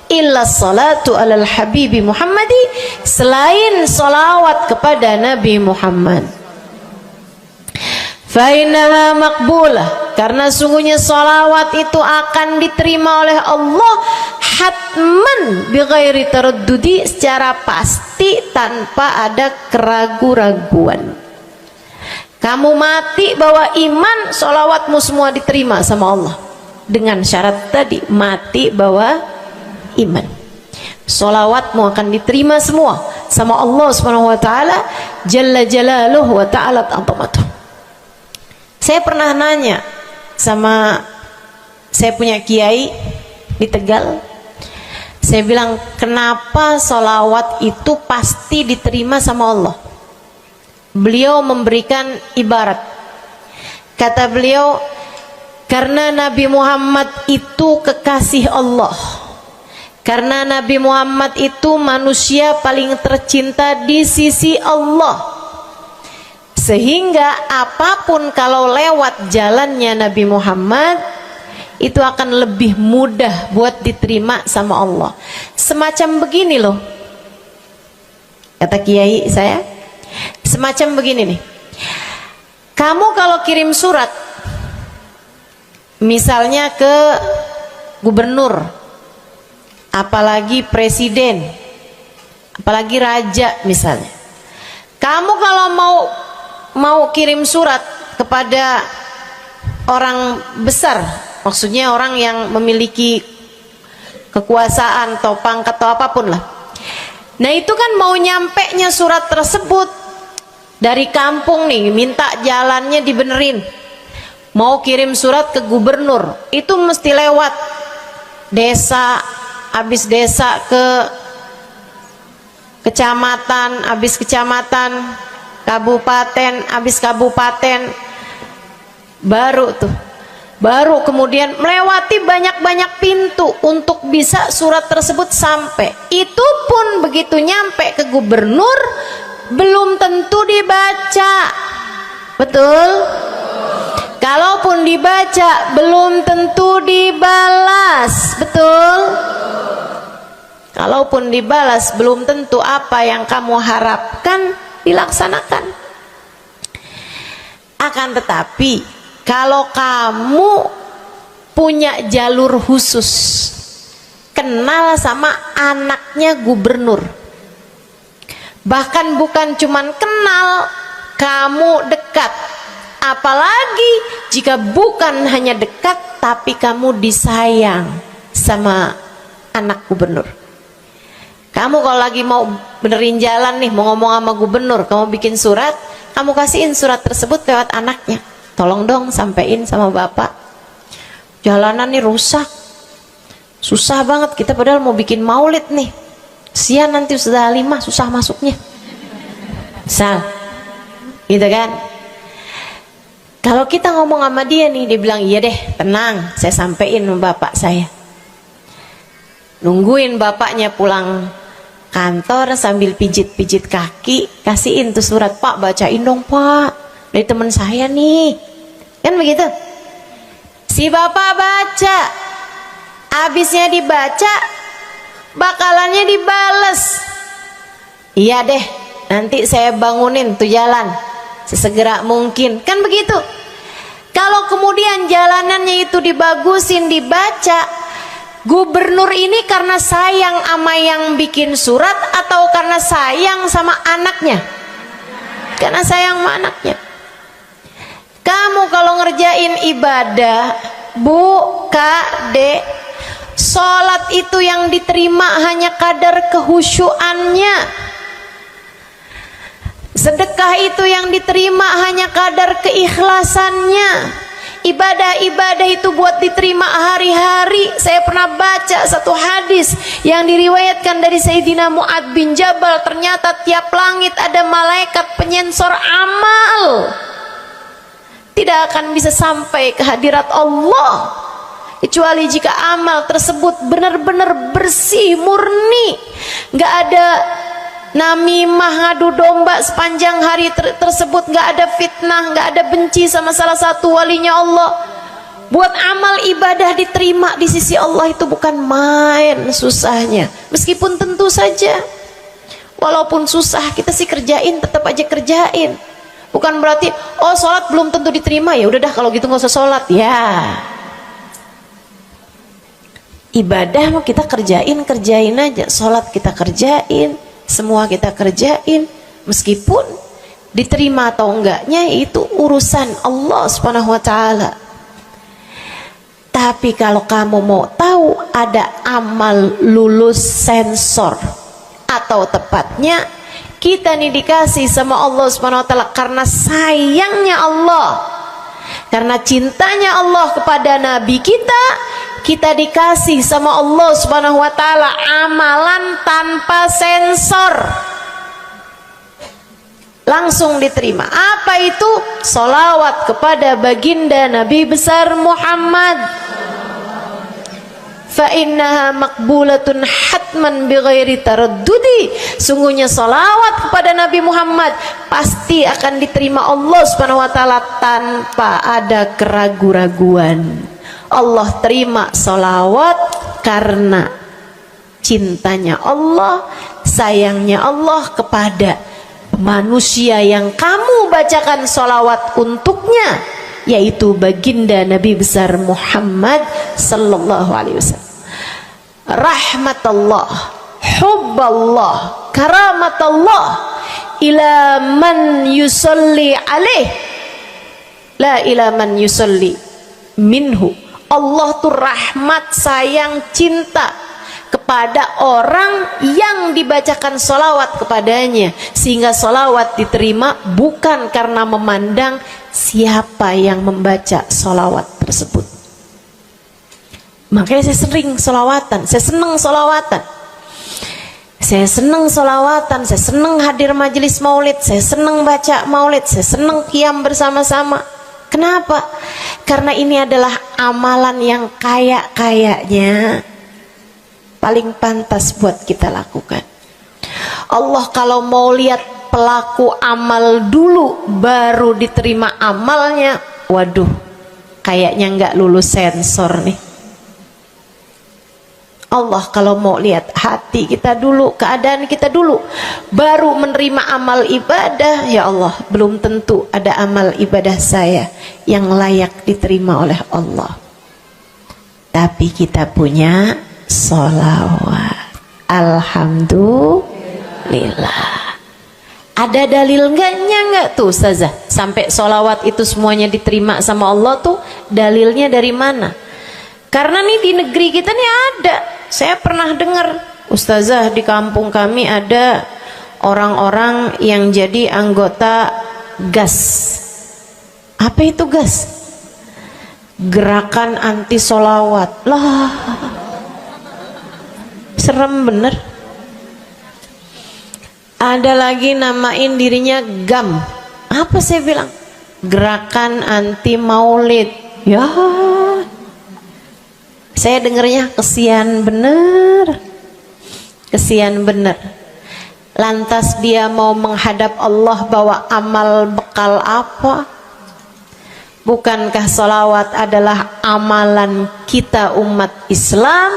Illa salatu alal habibi Muhammadi, selain salawat kepada Nabi Muhammad. Fainaha makbulah, karena sungguhnya salawat itu akan diterima oleh Allah hatman bighairi taraddudi, secara pasti tanpa ada keraguan-raguan. Kamu mati bawa iman, salawatmu semua diterima sama Allah, dengan syarat tadi, mati bawa iman. Salawatmu akan diterima semua sama Allah Subhanahu wa taala, jalla jalaluhu wa ta'ala azamatuh. Saya pernah nanya sama saya punya kiai di Tegal. Saya bilang, kenapa sholawat itu pasti diterima sama Allah? Beliau memberikan ibarat. Kata beliau, karena Nabi Muhammad itu kekasih Allah. Karena Nabi Muhammad itu manusia paling tercinta di sisi Allah. Sehingga apapun kalau lewat jalannya Nabi Muhammad, itu akan lebih mudah buat diterima sama Allah. Semacam begini loh, kata kiai saya, semacam begini nih. Kamu kalau kirim surat, misalnya ke gubernur, apalagi presiden, apalagi raja misalnya, kamu kalau mau kirim surat kepada orang besar, maksudnya orang yang memiliki kekuasaan atau pangkat atau apapun lah. Nah itu kan mau nyampe nya surat tersebut dari kampung nih, minta jalannya dibenerin, mau kirim surat ke gubernur, itu mesti lewat desa, habis desa ke kecamatan, habis kecamatan, kabupaten, habis kabupaten, baru kemudian melewati banyak-banyak pintu untuk bisa surat tersebut sampai. Itu pun begitu nyampe ke gubernur belum tentu dibaca, betul? Kalaupun dibaca belum tentu dibalas, betul? Kalaupun dibalas belum tentu apa yang kamu harapkan dilaksanakan. Akan tetapi kalau kamu punya jalur khusus, kenal sama anaknya gubernur, bahkan bukan cuman kenal, kamu dekat, apalagi jika bukan hanya dekat tapi kamu disayang sama anak gubernur. Kamu kalau lagi mau benerin jalan nih, mau ngomong sama gubernur, kamu bikin surat, kamu kasihin surat tersebut lewat anaknya. Tolong dong sampein sama bapak, jalanan nih rusak, susah banget, kita padahal mau bikin maulid nih, sian nanti sudah 5 susah masuknya, misal gitu kan. Kalau kita ngomong sama dia nih, dia bilang iya deh, tenang, saya sampein sama bapak saya. Nungguin bapaknya pulang kantor sambil pijit-pijit kaki, kasihin tuh surat, Pak bacain dong Pak, dari teman saya nih, kan begitu. Si bapak baca, habisnya dibaca, bakalannya dibales, iya deh nanti saya bangunin tuh jalan sesegera mungkin, kan begitu. Kalau kemudian jalanannya itu dibagusin, dibaca, gubernur ini karena sayang sama yang bikin surat atau karena sayang sama anaknya? Karena sayang sama anaknya. Kamu kalau ngerjain ibadah, Bu, Kak, Dek, sholat itu yang diterima hanya kadar kehusyuannya. Sedekah itu yang diterima hanya kadar keikhlasannya. Ibadah-ibadah itu buat diterima hari-hari. Saya pernah baca satu hadis yang diriwayatkan dari Sayyidina Mu'ad bin Jabal. Ternyata tiap langit ada malaikat penyensor amal, tidak akan bisa sampai ke hadirat Allah kecuali jika amal tersebut benar-benar bersih, murni, nggak ada namimah, ngadu domba sepanjang hari tersebut nggak ada fitnah, nggak ada benci sama salah satu walinya Allah. Buat amal ibadah diterima di sisi Allah itu bukan main susahnya. Meskipun tentu saja walaupun susah kita sih kerjain, tetap aja kerjain. Bukan berarti oh sholat belum tentu diterima, ya udah dah kalau gitu nggak usah sholat. Ya, ibadah mau kita kerjain aja. Sholat kita kerjain, semua kita kerjain. Meskipun diterima atau enggaknya itu urusan Allah Subhanahu wa ta'ala. Tapi kalau kamu mau tahu, ada amal lulus sensor, atau tepatnya kita nih dikasih sama Allah Subhanahu wa ta'ala karena sayangnya Allah, karena cintanya Allah kepada Nabi kita, kita dikasih sama Allah Subhanahu wa ta'ala amalan tanpa sensor, langsung diterima. Apa itu? Sholawat kepada baginda Nabi besar Muhammad. Fa innaha maqbulatun hatman bighairi taraddudi. Sungguhnya sholawat kepada Nabi Muhammad pasti akan diterima Allah Subhanahu wa ta'ala tanpa ada keraguan-raguan. Allah terima sholawat karena cintanya Allah, sayangnya Allah kepada manusia yang kamu bacakan sholawat untuknya, yaitu baginda Nabi besar Muhammad sallallahu alaihi wasallam. Rahmatullah, hubballah, karamatullah ila man yusalli alaih, la ila man yusalli minhu. Allah tuh rahmat, sayang, cinta kepada orang yang dibacakan sholawat kepadanya, sehingga sholawat diterima bukan karena memandang siapa yang membaca sholawat tersebut. Makanya saya sering sholawatan, saya senang sholawatan, saya senang sholawatan, saya senang hadir majelis maulid, saya senang baca maulid, saya senang qiyam bersama-sama. Kenapa? Karena ini adalah amalan yang kayaknya paling pantas buat kita lakukan. Allah kalau mau lihat pelaku amal dulu baru diterima amalnya, waduh, kayaknya nggak lulus sensor nih. Allah kalau mau lihat hati kita dulu, keadaan kita dulu, baru menerima amal ibadah, ya Allah, belum tentu ada amal ibadah saya yang layak diterima oleh Allah. Tapi kita punya sholawat, alhamdulillah. Ada dalil nggak tuh Ustazah sampai sholawat itu semuanya diterima sama Allah tuh? Dalilnya dari mana? Karena nih di negeri kita nih ada, saya pernah dengar Ustazah, di kampung kami ada orang-orang yang jadi anggota GAS. Apa itu GAS? Gerakan anti sholawat. Lah, serem bener. Ada lagi namain dirinya GAM. Apa saya bilang? Gerakan anti maulid. Ya, saya dengernya kesian bener, kesian bener. Lantas dia mau menghadap Allah bawa amal bekal apa? Bukankah sholawat adalah amalan kita umat Islam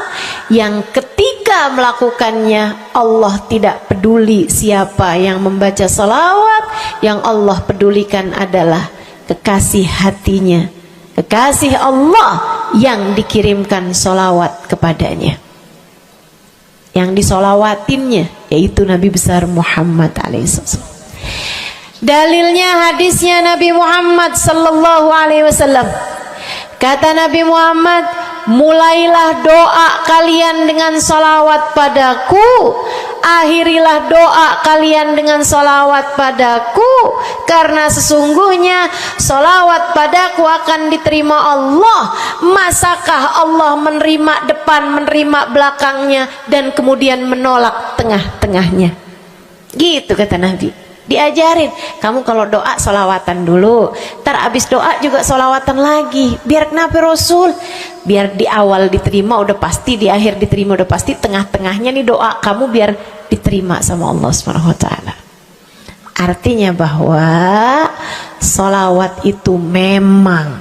yang ketika melakukannya Allah tidak peduli siapa yang membaca sholawat, yang Allah pedulikan adalah kekasih hatinya, kekasih Allah yang dikirimkan sholawat kepadanya, yang disolawatinnya yaitu Nabi besar Muhammad alaihissalam. Dalilnya hadisnya Nabi Muhammad sallallahu alaihi wasallam. Kata Nabi Muhammad, mulailah doa kalian dengan sholawat padaku, akhirilah doa kalian dengan sholawat padaku, karena sesungguhnya sholawat padaku akan diterima Allah. Masakah Allah menerima depan, menerima belakangnya, dan kemudian menolak tengah-tengahnya? Gitu kata Nabi. Diajarin, kamu kalau doa sholawatan dulu, ntar abis doa juga sholawatan lagi. Biar kenapa Rasul? Biar di awal diterima udah pasti, di akhir diterima udah pasti, tengah-tengahnya nih doa kamu biar diterima sama Allah Subhanahu wa taala. Artinya bahwa sholawat itu memang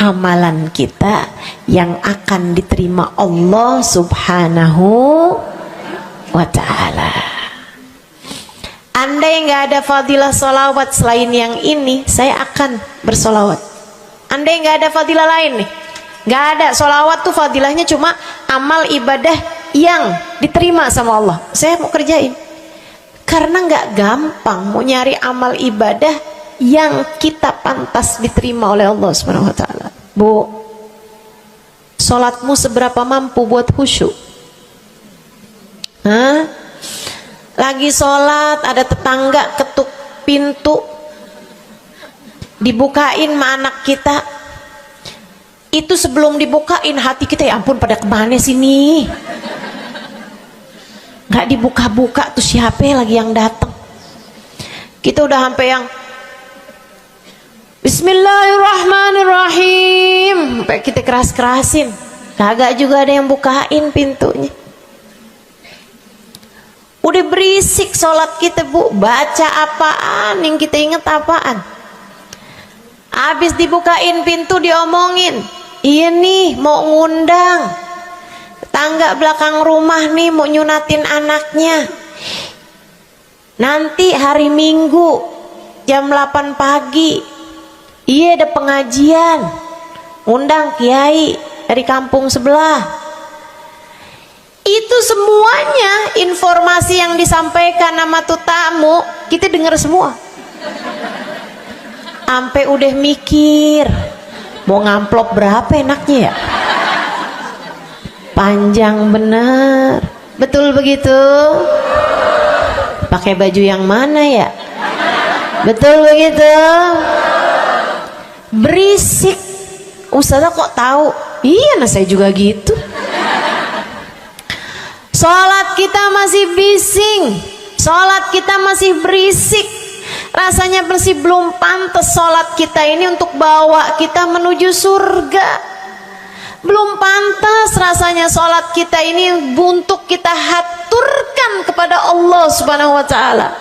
amalan kita yang akan diterima Allah Subhanahu wa taala. Andai nggak ada fadilah sholawat selain yang ini, saya akan bersolawat. Andai nggak ada fadilah lain nih, nggak ada, sholawat tuh fadilahnya cuma amal ibadah yang diterima sama Allah, saya mau kerjain. Karena nggak gampang mau nyari amal ibadah yang kita pantas diterima oleh Allah Subhanahu wa taala. Bu, sholatmu seberapa mampu buat khusyuk? Hah? Lagi sholat, ada tetangga ketuk pintu, dibukain sama anak kita. Itu sebelum dibukain hati kita, ya ampun pada kemana sini? Gak dibuka-buka tuh siapa lagi yang datang? Kita udah sampai yang Bismillahirrahmanirrahim, sampai kita keras-kerasin, kagak juga ada yang bukain pintunya. Udah berisik sholat kita, Bu, baca apaan, yang kita inget apaan? Habis dibukain pintu diomongin, iya nih mau ngundang tangga belakang rumah nih, mau nyunatin anaknya nanti hari Minggu jam 8 pagi. Iya ada pengajian, undang kiai dari kampung sebelah. Itu semuanya informasi yang disampaikan sama tuh tamu, kita dengar semua. Sampai udah mikir mau ngamplop berapa enaknya ya. Panjang bener, betul begitu? Pakai baju yang mana ya? Betul begitu? Berisik. Ustazah kok tahu? Iya, nah saya juga gitu. Sholat kita masih bising, sholat kita masih berisik. Rasanya masih belum pantas sholat kita ini untuk bawa kita menuju surga. Belum pantas rasanya sholat kita ini untuk kita haturkan kepada Allah Subhanahu wa ta'ala.